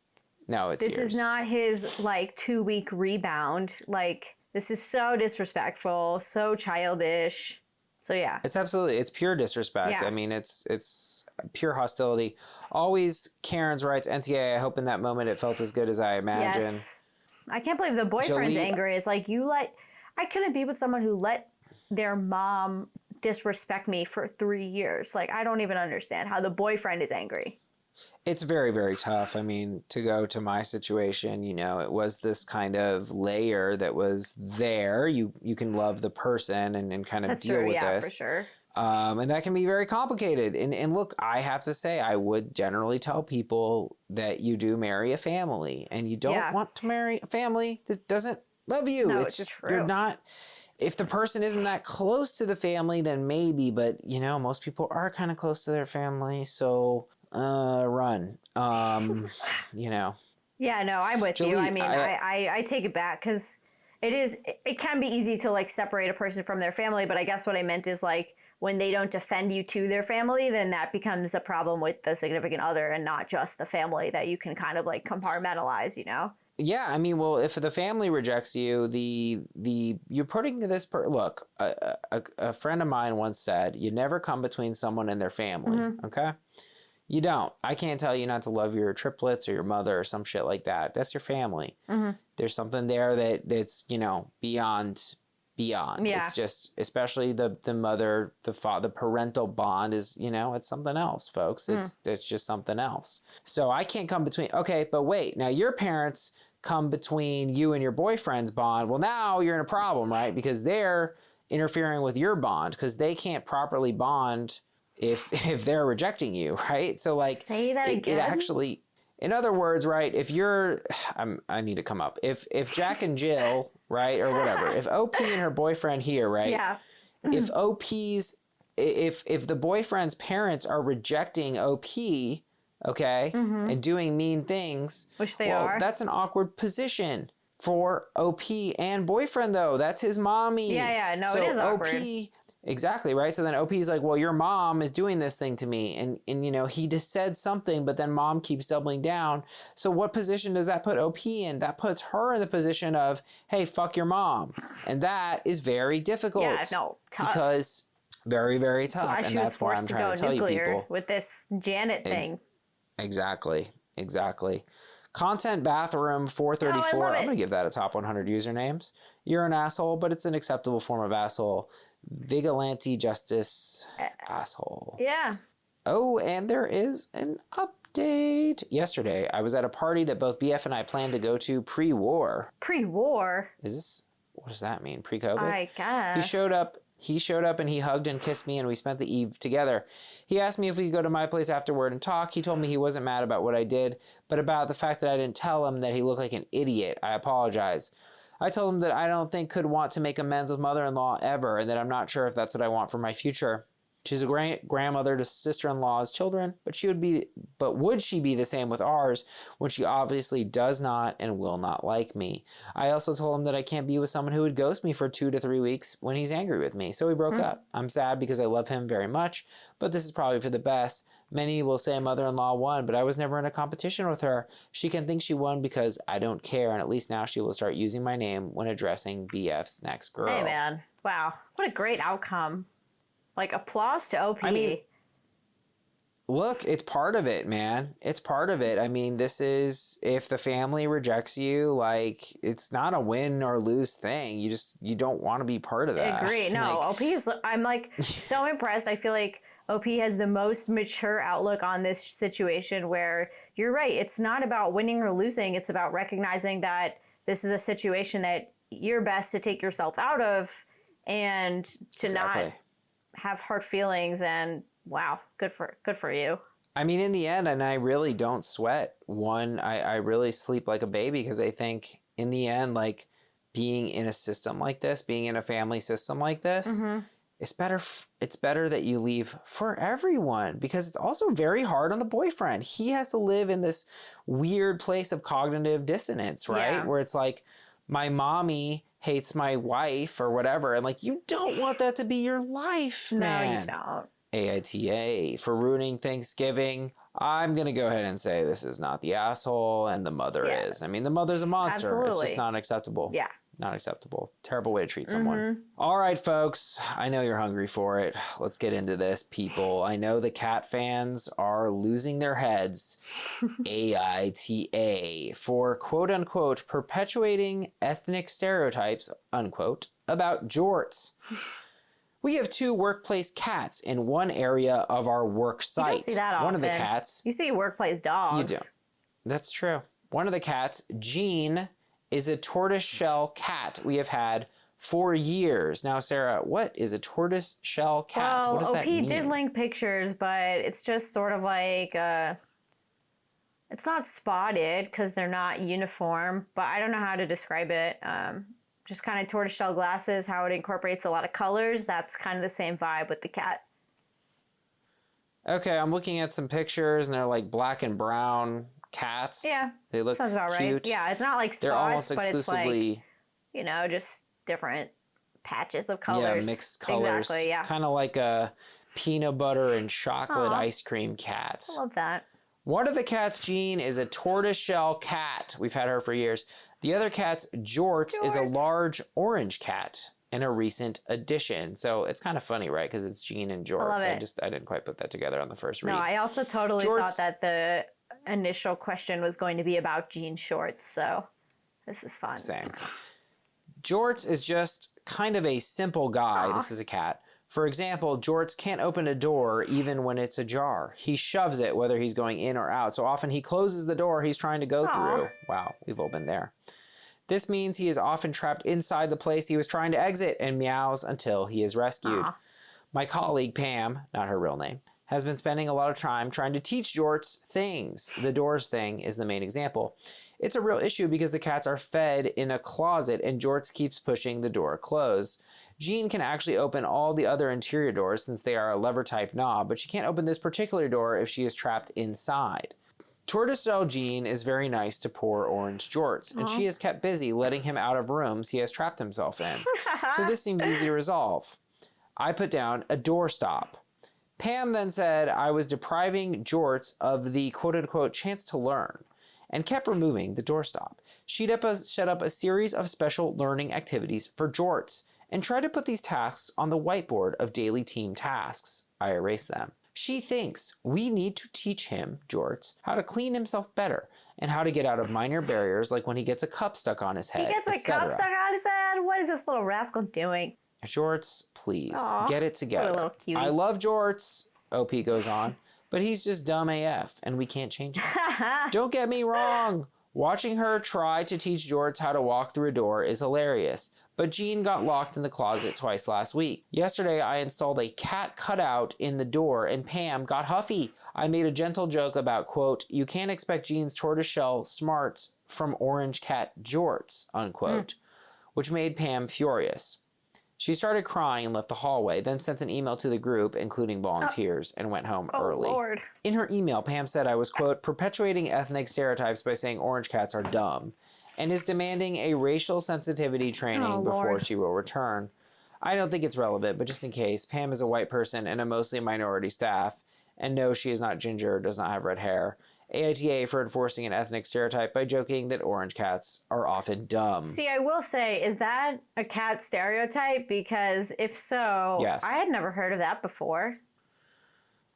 no, it's this years. is not his, like, 2-week rebound. Like, this is so disrespectful, so childish. So yeah, it's pure disrespect. Yeah. I mean, it's pure hostility. Always Karen's writes, NTA, I hope in that moment it felt as good as I imagine. Yes. I can't believe the boyfriend's angry. It's like, I couldn't be with someone who let their mom disrespect me for 3 years. Like, I don't even understand how the boyfriend is angry. It's very, very tough. I mean, to go to my situation, you know, it was this kind of layer that was there. You can love the person and kind of deal with this. For sure. And that can be very complicated. And look, I have to say, I would generally tell people that you do marry a family, and you don't want to marry a family that doesn't love you. No, it's just, true. You're not, if the person isn't that close to the family, then maybe, but you know, most people are kind of close to their family. So, run, you know. Yeah, no, I'm with you. I mean, I take it back because it can be easy to like separate a person from their family. But I guess what I meant is like, when they don't defend you to their family, then that becomes a problem with the significant other and not just the family that you can kind of like compartmentalize, you know? Yeah, I mean, well, if the family rejects you, you're putting this look, a friend of mine once said, you never come between someone and their family, okay? You don't. I can't tell you not to love your triplets or your mother or some shit like that. That's your family. There's something there that's, you know, beyond. Yeah. It's just, especially the mother, the parental bond is, you know, it's something else, folks. It's just something else. So I can't come between. Okay, but wait, now your parents come between you and your boyfriend's bond. Well, now you're in a problem, right? Because they're interfering with your bond because they can't properly bond if they're rejecting you, right? So like, say that again. It actually, in other words, right? If you're, I need to come up. If Jack and Jill, right, or whatever, if OP and her boyfriend here, right? Yeah. If the boyfriend's parents are rejecting OP, okay, and doing mean things, which they are, that's an awkward position for OP and boyfriend, though. That's his mommy. Yeah, no, it is awkward. OP, exactly, right? So then OP's like, well, your mom is doing this thing to me. And you know, he just said something, but then mom keeps doubling down. So what position does that put OP in? That puts her in the position of, hey, fuck your mom. And that is very difficult. Yeah, no, tough. Because very, very tough. And that's why I'm trying to tell you people. With this Janet thing. Exactly. Content bathroom 434. I'm going to give that a top 100 usernames. You're an asshole, but it's an acceptable form of asshole. Vigilante justice asshole. Yeah. Oh, and there is an update. Yesterday, I was at a party that both BF and I planned to go to pre-war. Pre-war? What does that mean? Pre-COVID? I guess. He showed up and he hugged and kissed me and we spent the eve together. He asked me if we could go to my place afterward and talk. He told me he wasn't mad about what I did, but about the fact that I didn't tell him that he looked like an idiot. I apologize. I told him that I don't think could want to make amends with mother-in-law ever and that I'm not sure if that's what I want for my future. She's a grandmother to sister-in-law's children, but would she be the same with ours when she obviously does not and will not like me? I also told him that I can't be with someone who would ghost me for 2 to 3 weeks when he's angry with me. So we broke up. I'm sad because I love him very much, but this is probably for the best. Many will say mother-in-law won, but I was never in a competition with her. She can think she won because I don't care, and at least now she will start using my name when addressing BF's next girl. Hey, man. Wow. What a great outcome. Like, applause to OP. I mean, look, it's part of it, man. It's part of it. I mean, this is, if the family rejects you, like, it's not a win or lose thing. You don't want to be part of that. I agree. No, like, OP's, I'm like so impressed. I feel like OP has the most mature outlook on this situation where you're right. It's not about winning or losing. It's about recognizing that this is a situation that you're best to take yourself out of and to not have hard feelings. And wow, good for you. I mean, in the end, and I really don't sweat one. I really sleep like a baby because I think in the end, like being in a system like this, being in a family system like this, it's better that you leave for everyone, because it's also very hard on the boyfriend. He has to live in this weird place of cognitive dissonance, right? Yeah. Where it's like, my mommy hates my wife or whatever. And like, you don't want that to be your life, man. No, you don't. AITA for ruining Thanksgiving. I'm going to go ahead and say this is not the asshole and the mother is. I mean, the mother's a monster. Absolutely. It's just not acceptable. Yeah. Not acceptable. Terrible way to treat someone. All right, folks. I know you're hungry for it. Let's get into this, people. I know the cat fans are losing their heads. AITA for quote unquote perpetuating ethnic stereotypes, unquote, about jorts. We have 2 workplace cats in one area of our work site. You don't see that often. One of the cats. You see workplace dogs. You do. That's true. One of the cats, Jean, is a tortoiseshell cat we have had for years. Now, Sarah, what is a tortoiseshell cat? Well, what does that mean? OP did link pictures, but it's just sort of like, it's not spotted because they're not uniform, but I don't know how to describe it. Just kind of tortoiseshell glasses, how it incorporates a lot of colors. That's kind of the same vibe with the cat. Okay, I'm looking at some pictures, and they're like black and brown cats. Yeah, they look sounds about cute. Right. Yeah, it's not like spots, they're almost exclusively, but it's like, just different patches of colors. Yeah, mixed colors. Exactly, yeah. Kind of like a peanut butter and chocolate ice cream cat. I love that. One of the cats, Jean, is a tortoiseshell cat. We've had her for years. The other cat's Jorts is a large orange cat in a recent addition. So it's kind of funny, right? Because it's Jean and Jorts. I didn't quite put that together on the first read. No, I also totally thought that the initial question was going to be about jean shorts. So this is fun. Same. Jorts is just kind of a simple guy. Aww. This is a cat. For example, Jorts can't open a door even when it's ajar. He shoves it whether he's going in or out. So often he closes the door he's trying to go through. Wow, we've all been there. This means he is often trapped inside the place he was trying to exit and meows until he is rescued. My colleague, Pam, not her real name, has been spending a lot of time trying to teach Jorts things. The doors thing is the main example. It's a real issue because the cats are fed in a closet and Jorts keeps pushing the door closed. Jean can actually open all the other interior doors since they are a lever type knob, but she can't open this particular door if she is trapped inside. Tortoiseshell Jean is very nice to poor orange Jorts, and she is kept busy letting him out of rooms he has trapped himself in. So this seems easy to resolve. I put down a doorstop. Pam then said I was depriving Jorts of the quote-unquote chance to learn and kept removing the doorstop. She'd set up a series of special learning activities for Jorts and tried to put these tasks on the whiteboard of daily team tasks. I erased them. She thinks we need to teach him, Jorts, how to clean himself better and how to get out of minor barriers like when he gets a cup stuck on his head, He gets a cup stuck on his head? What is this little rascal doing? Jorts, please, get it together. What a little cutie. I love Jorts, OP goes on, but he's just dumb AF and we can't change him. Don't get me wrong. Watching her try to teach Jorts how to walk through a door is hilarious, but Jean got locked in the closet twice last week. Yesterday, I installed a cat cutout in the door and Pam got huffy. I made a gentle joke about, quote, you can't expect Jean's tortoiseshell smarts from orange cat Jorts, unquote, which made Pam furious. She started crying and left the hallway, then sent an email to the group, including volunteers, and went home early. Lord. In her email, Pam said I was, quote, perpetuating ethnic stereotypes by saying orange cats are dumb, and is demanding a racial sensitivity training before she will return. I don't think it's relevant, but just in case, Pam is a white person and a mostly minority staff, and no, she is not ginger, does not have red hair. AITA for enforcing an ethnic stereotype by joking that orange cats are often dumb. See, I will say, is that a cat stereotype? Because if so, yes. I had never heard of that before.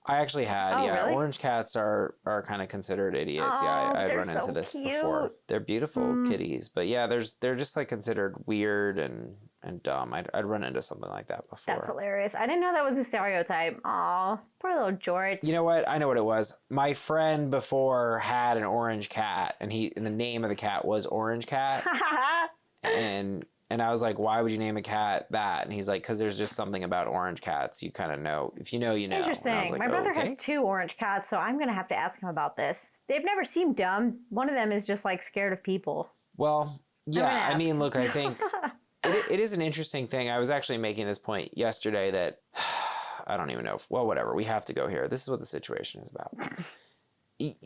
I actually had, Really? Orange cats are kind of considered idiots. I've run into this before. They're beautiful kitties, but they're just like considered weird and dumb. I'd run into something like that before. That's hilarious. I didn't know that was a stereotype. Aw, poor little Jorts. You know what? I know what it was. My friend before had an orange cat, and the name of the cat was Orange Cat. And I was like, why would you name a cat that? And he's like, because there's just something about orange cats. You kind of know. If you know, you know. Interesting. Like, my brother has 2 orange cats, so I'm going to have to ask him about this. They've never seemed dumb. One of them is just like scared of people. Well, yeah. I mean, look, I think it is an interesting thing. I was actually making this point yesterday that I don't even know. Whatever. We have to go here. This is what the situation is about.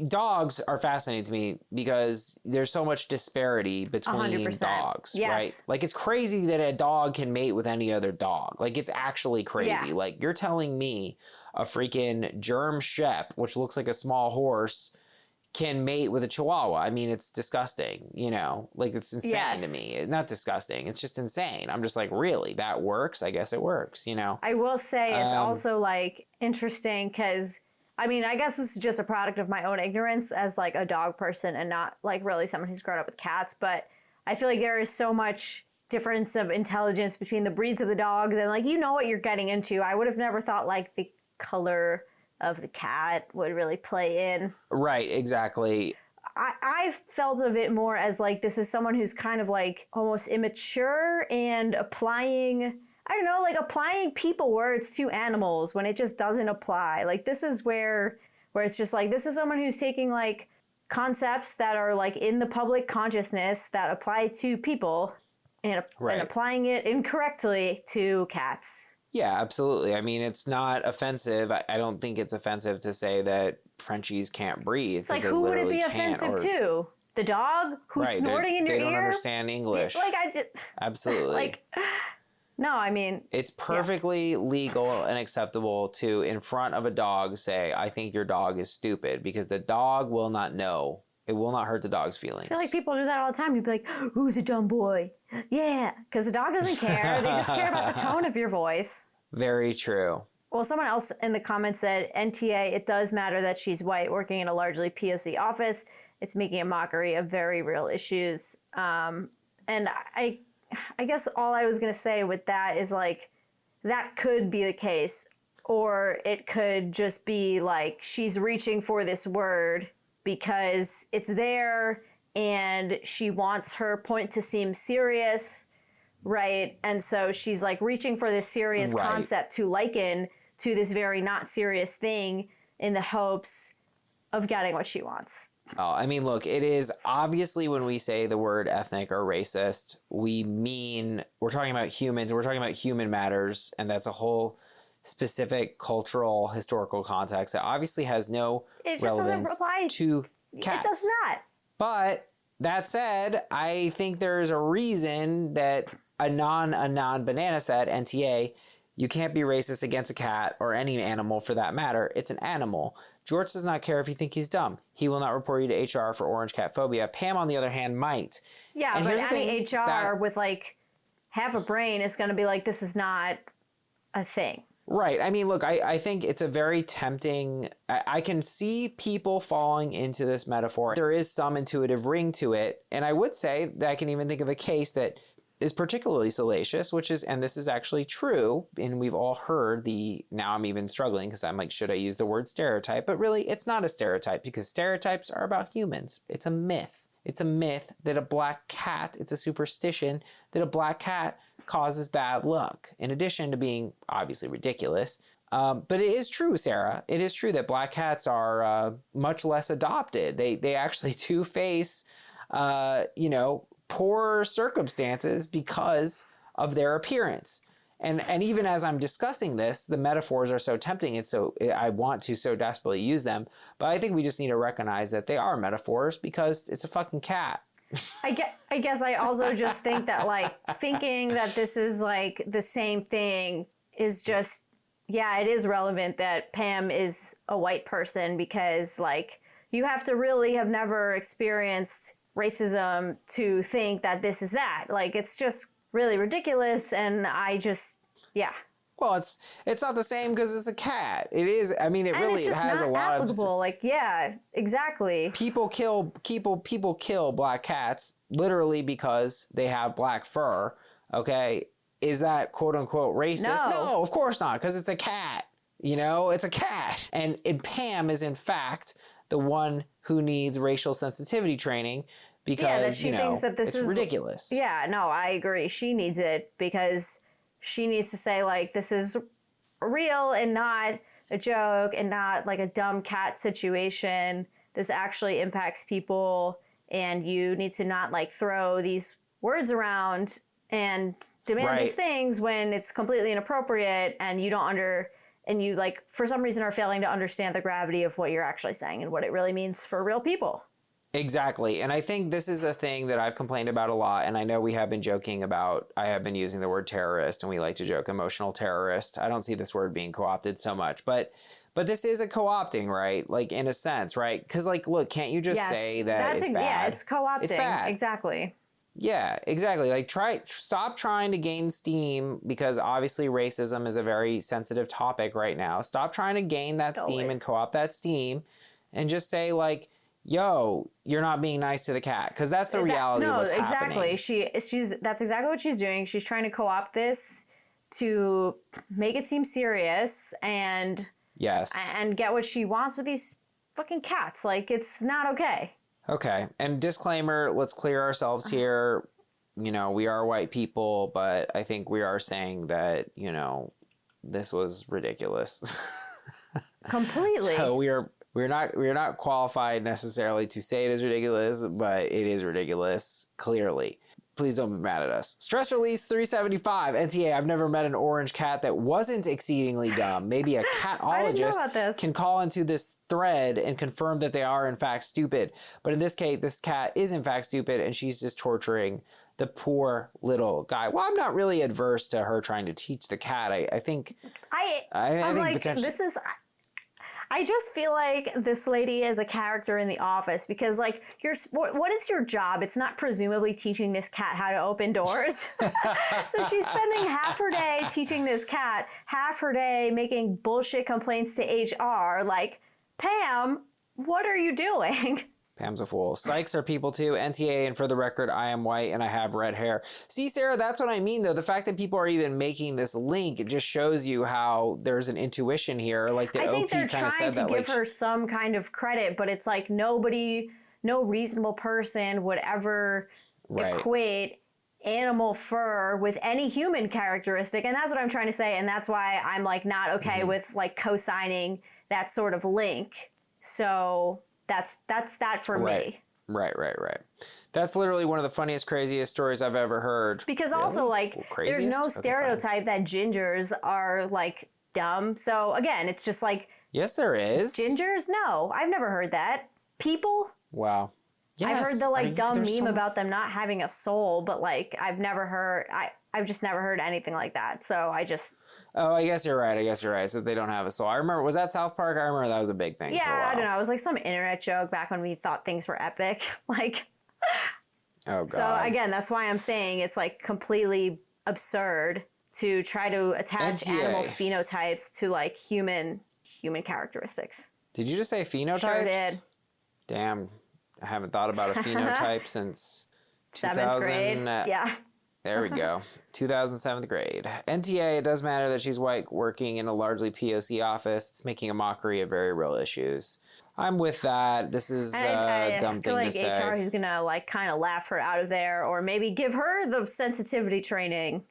Dogs are fascinating to me because there's so much disparity between 100%. dogs, Yes. right? Like, it's crazy that a dog can mate with any other dog. Like, it's actually crazy. Yeah. Like, you're telling me a freaking German Shep, which looks like a small horse, can mate with a Chihuahua. I mean, it's disgusting, you know? Like, it's insane to me. Not disgusting. It's just insane. I'm just like, really? That works? I guess it works, you know? I will say it's also like interesting because I mean, I guess this is just a product of my own ignorance as like a dog person and not like really someone who's grown up with cats. But I feel like there is so much difference of intelligence between the breeds of the dogs and like, you know what you're getting into. I would have never thought like the color of the cat would really play in. Right, exactly. I felt of it more as like, this is someone who's kind of like almost immature and applying people words to animals when it just doesn't apply. Like, this is where it's just like, this is someone who's taking like concepts that are like in the public consciousness that apply to people and applying it incorrectly to cats. Yeah, absolutely. I mean, it's not offensive. I don't think it's offensive to say that Frenchies can't breathe. It's like, who would it be offensive to? The dog who's snorting in your ear? They don't understand English. Absolutely. Like, no, I mean... It's perfectly legal and acceptable to, in front of a dog, say, I think your dog is stupid, because the dog will not know. It will not hurt the dog's feelings. I feel like people do that all the time. You'd be like, who's a dumb boy? Yeah, because the dog doesn't care. They just care about the tone of your voice. Very true. Well, someone else in the comments said, NTA, it does matter that she's white, working in a largely POC office. It's making a mockery of very real issues. And I guess all I was going to say with that is like, that could be the case, or it could just be like, she's reaching for this word because it's there and she wants her point to seem serious, right? And so she's like reaching for this serious concept to liken to this very not serious thing in the hopes of getting what she wants. Oh, I mean, look, it is obviously when we say the word ethnic or racist, we mean we're talking about humans, we're talking about human matters, and that's a whole specific cultural, historical context that obviously has no relevance to cats. It does not. But that said, I think there's a reason that a non-banana said, NTA, you can't be racist against a cat or any animal for that matter. It's an animal. Jorts does not care if you think he's dumb. He will not report you to HR for orange cat phobia. Pam, on the other hand, might. Yeah, and but any HR with like half a brain is going to be like, this is not a thing. Right. I mean, look, I think it's a very tempting... I can see people falling into this metaphor. There is some intuitive ring to it. And I would say that I can even think of a case that is particularly salacious, which is, and this is actually true, and we've all heard now I'm even struggling because I'm like, should I use the word stereotype? But really, it's not a stereotype because stereotypes are about humans. It's a myth. It's a myth that a black cat, it's a superstition that a black cat causes bad luck, in addition to being obviously ridiculous. But it is true, Sarah. It is true that black cats are much less adopted. They actually do face, poor circumstances because of their appearance. And even as I'm discussing this, the metaphors are so tempting. I want to so desperately use them. But I think we just need to recognize that they are metaphors because it's a fucking cat. I guess I also just think that like thinking that this is like the same thing is just, yeah, it is relevant that Pam is a white person because like you have to really have never experienced racism to think that this is that. Like it's just really ridiculous. And I just, yeah. Well, it's not the same because it's a cat. It is. I mean, it has a lot applicable. of. Like, yeah, exactly. People kill black cats literally because they have black fur. Okay, is that quote unquote racist? No, of course not, because it's a cat. You know, it's a cat, and Pam is in fact the one who needs racial sensitivity training because she thinks that this is ridiculous. Yeah, no, I agree. She needs it because she needs to say like this is real and not a joke and not like a dumb cat situation. This actually impacts people and you need to not like throw these words around and demand these things when it's completely inappropriate and you like for some reason are failing to understand the gravity of what you're actually saying and what it really means for real people. Exactly. And I think this is a thing that I've complained about a lot. And I know we have been joking about, I have been using the word terrorist and we like to joke emotional terrorist. I don't see this word being co-opted so much, but this is a co-opting, right? Like in a sense, right? Because like, look, can't you just say that it's bad? Yeah, it's co-opting. It's bad. Exactly. Yeah, exactly. Like stop trying to gain steam because obviously racism is a very sensitive topic right now. Stop trying to gain that steam and co-opt that steam and just say like, yo, you're not being nice to the cat, because that's the reality of what's happening. She's that's exactly what she's doing. She's trying to co-opt this to make it seem serious and get what she wants with these fucking cats. Like it's not okay. Okay, and disclaimer, let's clear ourselves here. You know, we are white people, but I think we are saying that, you know, this was ridiculous. Completely. So we're not qualified necessarily to say it is ridiculous, but it is ridiculous, clearly. Please don't be mad at us. Stress Release 375. NTA, I've never met an orange cat that wasn't exceedingly dumb. Maybe a catologist can call into this thread and confirm that they are in fact stupid. But in this case, this cat is in fact stupid and she's just torturing the poor little guy. Well, I'm not really adverse to her trying to teach the cat. I think I just feel like this lady is a character in The Office because, like, what is your job? It's not presumably teaching this cat how to open doors. So she's spending half her day teaching this cat, half her day making bullshit complaints to HR. Like, Pam, what are you doing? Pam's a fool. Sykes are people too. NTA, and for the record, I am white and I have red hair. See, Sarah, that's what I mean, though. The fact that people are even making this link, it just shows you how there's an intuition here. Like the OP kind of said that. I think they're trying to give her some kind of credit, but it's like no reasonable person would ever equate animal fur with any human characteristic. And that's what I'm trying to say. And that's why I'm like not okay with like co-signing that sort of link. So that's that for me. Right. That's literally one of the funniest, craziest stories I've ever heard. Because also, like, there's no stereotype that gingers are, like, dumb. So, again, it's just like... Yes, there is. Gingers? No, I've never heard that. People? Wow. Yes. I've heard the, like, dumb meme about them not having a soul, but, like, I've just never heard anything like that. So I just... Oh, I guess you're right. So they don't have a soul. I remember, was that South Park? I remember that was a big thing for a while. I don't know. It was like some internet joke back when we thought things were epic. Like... Oh, God. So again, that's why I'm saying it's like completely absurd to try to attach animal phenotypes to like human characteristics. Did you just say phenotypes? Sure did. Damn. I haven't thought about a phenotype since 7th grade. Yeah. There we go. 2007th grade. NTA, it does matter that she's white working in a largely POC office. It's making a mockery of very real issues. I'm with that. This is a dumb thing to say. I feel like HR is going to like kind of laugh her out of there or maybe give her the sensitivity training.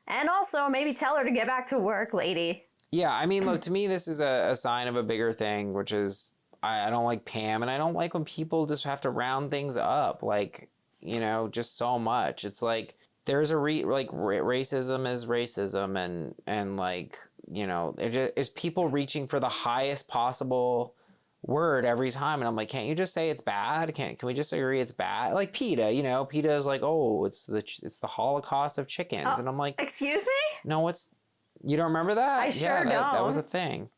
And also maybe tell her to get back to work, lady. Yeah, I mean, look, to me, this is a sign of a bigger thing, which is I don't like Pam, and I don't like when people just have to round things up, like, you know, just so much. It's like there's a racism is racism, and like, you know, it's people reaching for the highest possible word every time, and I'm like, can't you just say it's bad? Can we just agree it's bad? Like PETA, you know, PETA is like, oh, it's the Holocaust of chickens, and I'm like, excuse me? no, you don't remember that? I sure don't. That was a thing.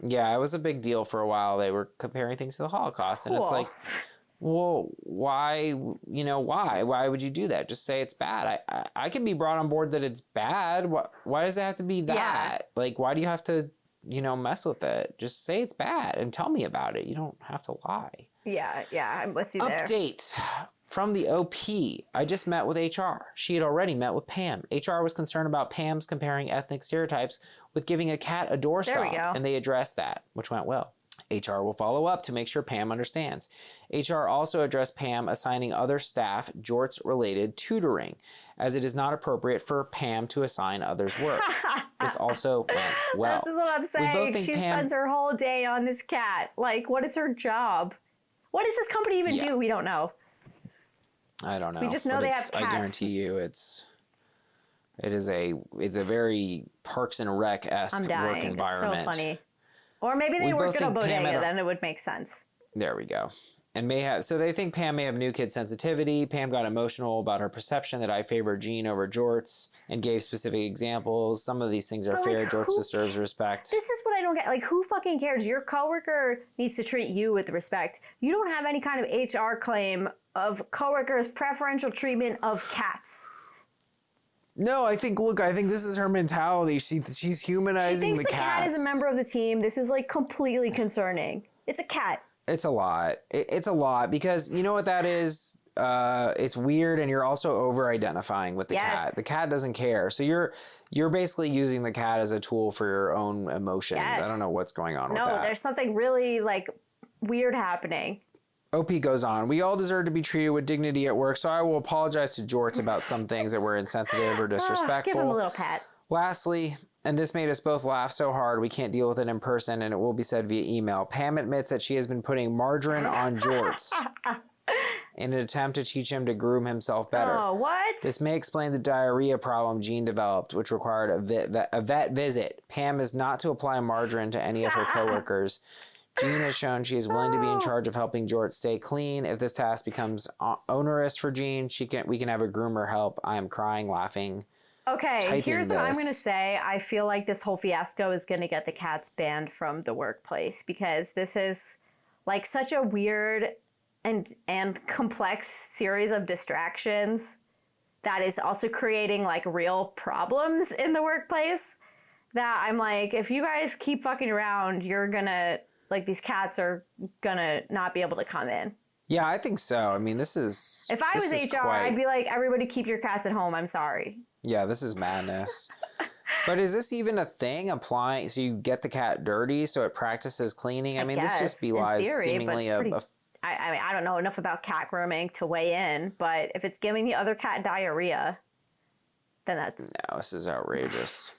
Yeah, it was a big deal for a while. They were comparing things to the Holocaust, and it's like, well, why? You know, why would you do that? Just say it's bad. I can be brought on board that it's bad. Why does it have to be that? Yeah. Like, why do you have to, you know, mess with it? Just say it's bad and tell me about it. You don't have to lie. Yeah, I'm with you there. Update from the OP. I just met with HR. She had already met with Pam. HR was concerned about Pam's comparing ethnic stereotypes with giving a cat a doorstop, and they addressed that, which went well. HR will follow up to make sure Pam understands. HR also addressed Pam assigning other staff Jorts-related tutoring, as it is not appropriate for Pam to assign others work. This also went well. This is what I'm saying. She spends her whole day on this cat. Like, what is her job? What does this company even do? We don't know. I don't know. We just know they have cats. I guarantee you it's a very Parks and Rec-esque work environment. It's so funny. Or maybe they work at a bodega, then it would make sense. There we go. And so they think Pam may have new kid sensitivity. Pam got emotional about her perception that I favored Jean over Jorts and gave specific examples. Some of these things are fair. Jorts deserves respect. This is what I don't get. Like, who fucking cares? Your coworker needs to treat you with respect. You don't have any kind of HR claim of coworkers' preferential treatment of cats. No, I think this is her mentality. She's humanizing the cats. She thinks the cat is a member of the team. This is like completely concerning. It's a cat. It's a lot. It's a lot because you know what that is? It's weird, and you're also over-identifying with the cat. The cat doesn't care. So you're basically using the cat as a tool for your own emotions. Yes. I don't know what's going on with that. No, there's something really like weird happening. OP goes on, we all deserve to be treated with dignity at work, so I will apologize to Jorts about some things that were insensitive or disrespectful. Give him a little pat. Lastly, and this made us both laugh so hard we can't deal with it in person, and it will be said via email, Pam admits that she has been putting margarine on Jorts in an attempt to teach him to groom himself better. Oh, what? This may explain the diarrhea problem Jean developed, which required a vet visit. Pam is not to apply margarine to any of her coworkers. Jean has shown she is willing to be in charge of helping Jorts stay clean. If this task becomes onerous for Jean, we can have a groomer help. I am crying, laughing. Okay, here's what I'm going to say. I feel like this whole fiasco is going to get the cats banned from the workplace because this is like such a weird and complex series of distractions that is also creating like real problems in the workplace that I'm like, if you guys keep fucking around, you're going to... like these cats are gonna not be able to come in. Yeah, I think so. I mean, this is... If I was HR, I'd be like, everybody keep your cats at home. I'm sorry. Yeah, this is madness. But is this even a thing applying? So you get the cat dirty so it practices cleaning? I mean, this just belies seemingly I mean, I don't know enough about cat grooming to weigh in, but if it's giving the other cat diarrhea, then that's... No, this is outrageous.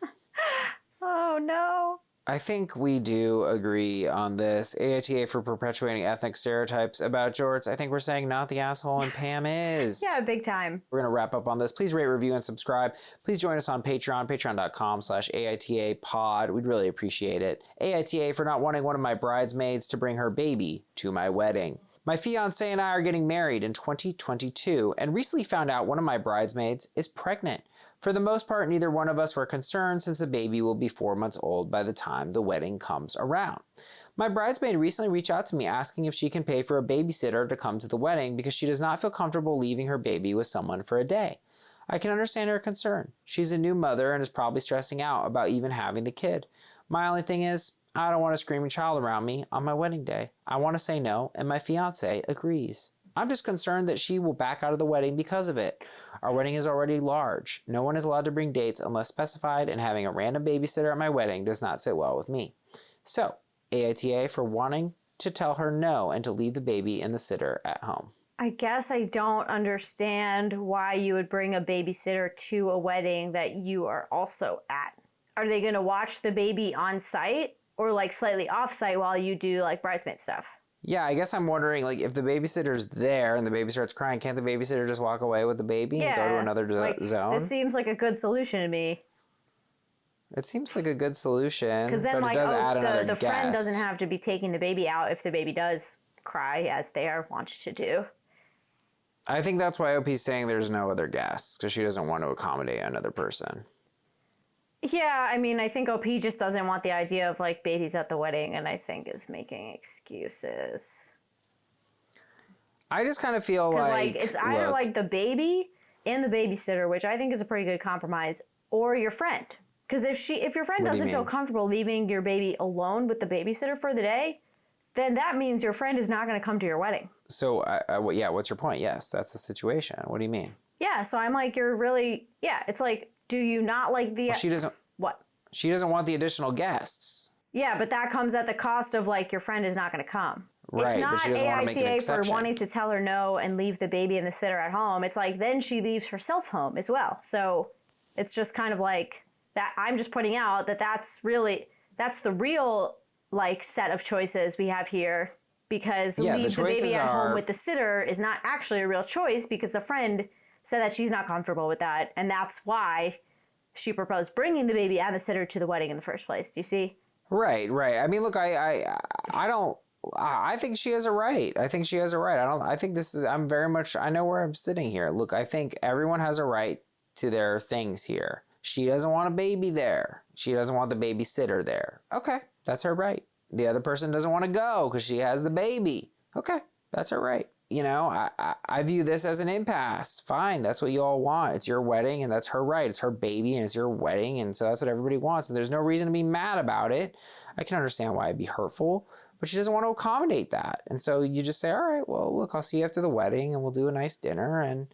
Oh, no. I think we do agree on this. AITA for perpetuating ethnic stereotypes about Jorts. I think we're saying not the asshole and Pam is. Yeah, big time. We're going to wrap up on this. Please rate, review, and subscribe. Please join us on Patreon, patreon.com/AITA pod. We'd really appreciate it. AITA for not wanting one of my bridesmaids to bring her baby to my wedding. My fiance and I are getting married in 2022 and recently found out one of my bridesmaids is pregnant. For the most part, neither one of us were concerned since the baby will be 4 months old by the time the wedding comes around. My bridesmaid recently reached out to me asking if she can pay for a babysitter to come to the wedding because she does not feel comfortable leaving her baby with someone for a day. I can understand her concern. She's a new mother and is probably stressing out about even having the kid. My only thing is, I don't want a screaming child around me on my wedding day. I want to say no, and my fiance agrees. I'm just concerned that she will back out of the wedding because of it. Our wedding is already large. No one is allowed to bring dates unless specified, and having a random babysitter at my wedding does not sit well with me. So, AITA for wanting to tell her no and to leave the baby and the sitter at home. I guess I don't understand why you would bring a babysitter to a wedding that you are also at. Are they going to watch the baby on site or like slightly off site while you do like bridesmaid stuff? Yeah, I guess I'm wondering, like, if the babysitter's there and the baby starts crying, can't the babysitter just walk away with the baby and go to another zone? This seems like a good solution to me. It seems like a good solution, Because then, but it does add another the friend guest. doesn't have to be taking the baby out if the baby does cry, as they are wont to do. I think that's why OP's saying there's no other guests, because she doesn't want to accommodate another person. Yeah, I mean, I think OP just doesn't want the idea of, like, babies at the wedding, and I think is making excuses. I just kind of feel like... it's either, like, the baby and the babysitter, which I think is a pretty good compromise, or your friend. Because if your friend doesn't feel comfortable leaving your baby alone with the babysitter for the day, then that means your friend is not going to come to your wedding. So, yeah, what's your point? Yes, that's the situation. What do you mean? Yeah, so I'm like, you're really... Yeah, it's like... Do you not like the... Well, she doesn't... What? She doesn't want the additional guests. Yeah, but that comes at the cost of, like, your friend is not going to come. Right, it's not but she doesn't want to make an AITA exception. for wanting to tell her no and leave the baby and the sitter at home. It's like, then she leaves herself home as well. So it's just kind of like that. I'm just pointing out that that's the real, like, set of choices we have here, because leave the baby at home with the sitter is not actually a real choice, because the friend said that she's not comfortable with that, and that's why she proposed bringing the baby and the sitter to the wedding in the first place. Do you see? Right. I mean, look, I think she has a right. I think she has a right. I know where I'm sitting here. Look, I think everyone has a right to their things here. She doesn't want a baby there. She doesn't want the babysitter there. Okay, that's her right. The other person doesn't want to go because she has the baby. Okay, that's her right. You know, I view this as an impasse. Fine, that's what you all want. It's your wedding, and that's her right. It's her baby, and it's your wedding, and so that's what everybody wants. And there's no reason to be mad about it. I can understand why it'd be hurtful, but she doesn't want to accommodate that. And so you just say, all right, well, look, I'll see you after the wedding, and we'll do a nice dinner, and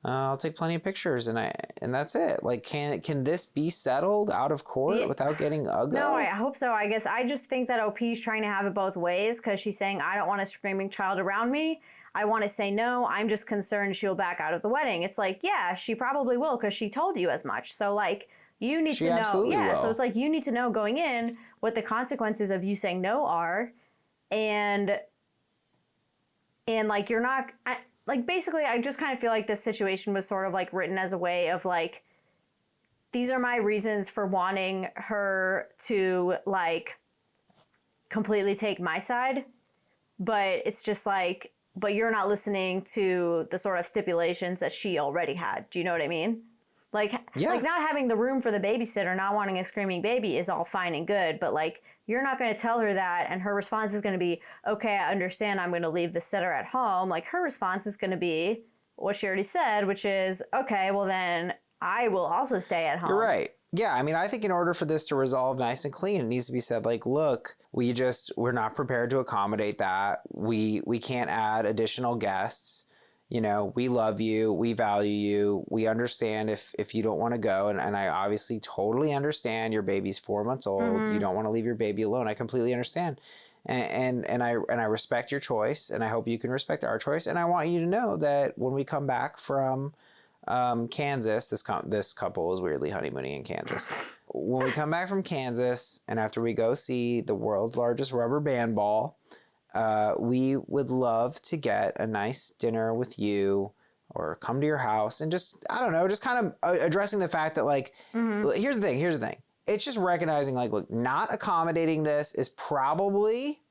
I'll take plenty of pictures, and that's it. Like, can this be settled out of court without getting ugly? No, I hope so. I guess I just think that OP's trying to have it both ways, because she's saying, I don't want a screaming child around me. I want to say no. I'm just concerned she'll back out of the wedding. It's like, yeah, she probably will, because she told you as much. So, like, you need to know. Yeah, will. So it's like, you need to know going in what the consequences of you saying no are, and like, you're not... Like, basically, I just kind of feel like this situation was sort of, like, written as a way of, like, these are my reasons for wanting her to, like, completely take my side. But it's just, like, but you're not listening to the sort of stipulations that she already had. Do you know what I mean? Like, like, not having the room for the babysitter, not wanting a screaming baby is all fine and good. But, like, you're not going to tell her that, and her response is going to be, okay, I understand, I'm going to leave the sitter at home. Like, her response is going to be what she already said, which is, okay, well then I will also stay at home. You're right. Yeah, I mean, I think in order for this to resolve nice and clean, it needs to be said, like, look, we're not prepared to accommodate that. We can't add additional guests. You know, we love you, we value you, we understand if you don't want to go, and I obviously totally understand your baby's 4 months old, you don't want to leave your baby alone, I completely understand, and I respect your choice, and I hope you can respect our choice, and I want you to know that when we come back from Kansas, this couple is weirdly honeymooning in Kansas, when we come back from Kansas, and after we go see the world's largest rubber band ball, we would love to get a nice dinner with you, or come to your house and just, I don't know, just kind of addressing the fact that, like, here's the thing. It's just recognizing, like, look, not accommodating this is probably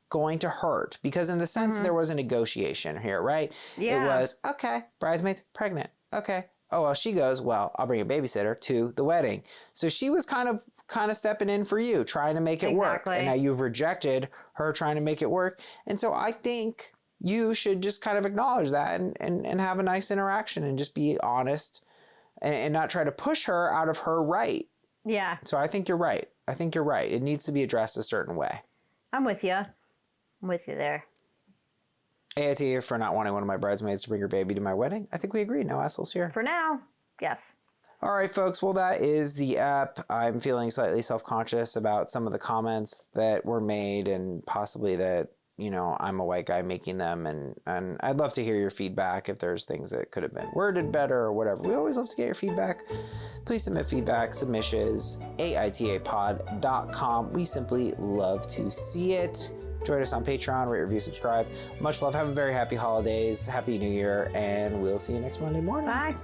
going to hurt, because in the sense there was a negotiation here, right? Yeah. It was, okay, bridesmaids pregnant. Okay. Oh, well, she goes, well, I'll bring a babysitter to the wedding. So she was kind of stepping in for you, trying to make it work. And now you've rejected her trying to make it work. And so I think you should just kind of acknowledge that and have a nice interaction and just be honest and not try to push her out of her right. Yeah. So I think you're right. It needs to be addressed a certain way. I'm with you. There. AITA for not wanting one of my bridesmaids to bring her baby to my wedding. I think we agree. No assholes here. For now, yes. All right, folks. Well, that is the app. I'm feeling slightly self-conscious about some of the comments that were made, and possibly that, you know, I'm a white guy making them. And I'd love to hear your feedback if there's things that could have been worded better or whatever. We always love to get your feedback. Please submit feedback, submissions, aitapod.com. We simply love to see it. Join us on Patreon, rate, review, subscribe. Much love. Have a very happy holidays. Happy New Year. And we'll see you next Monday morning. Bye.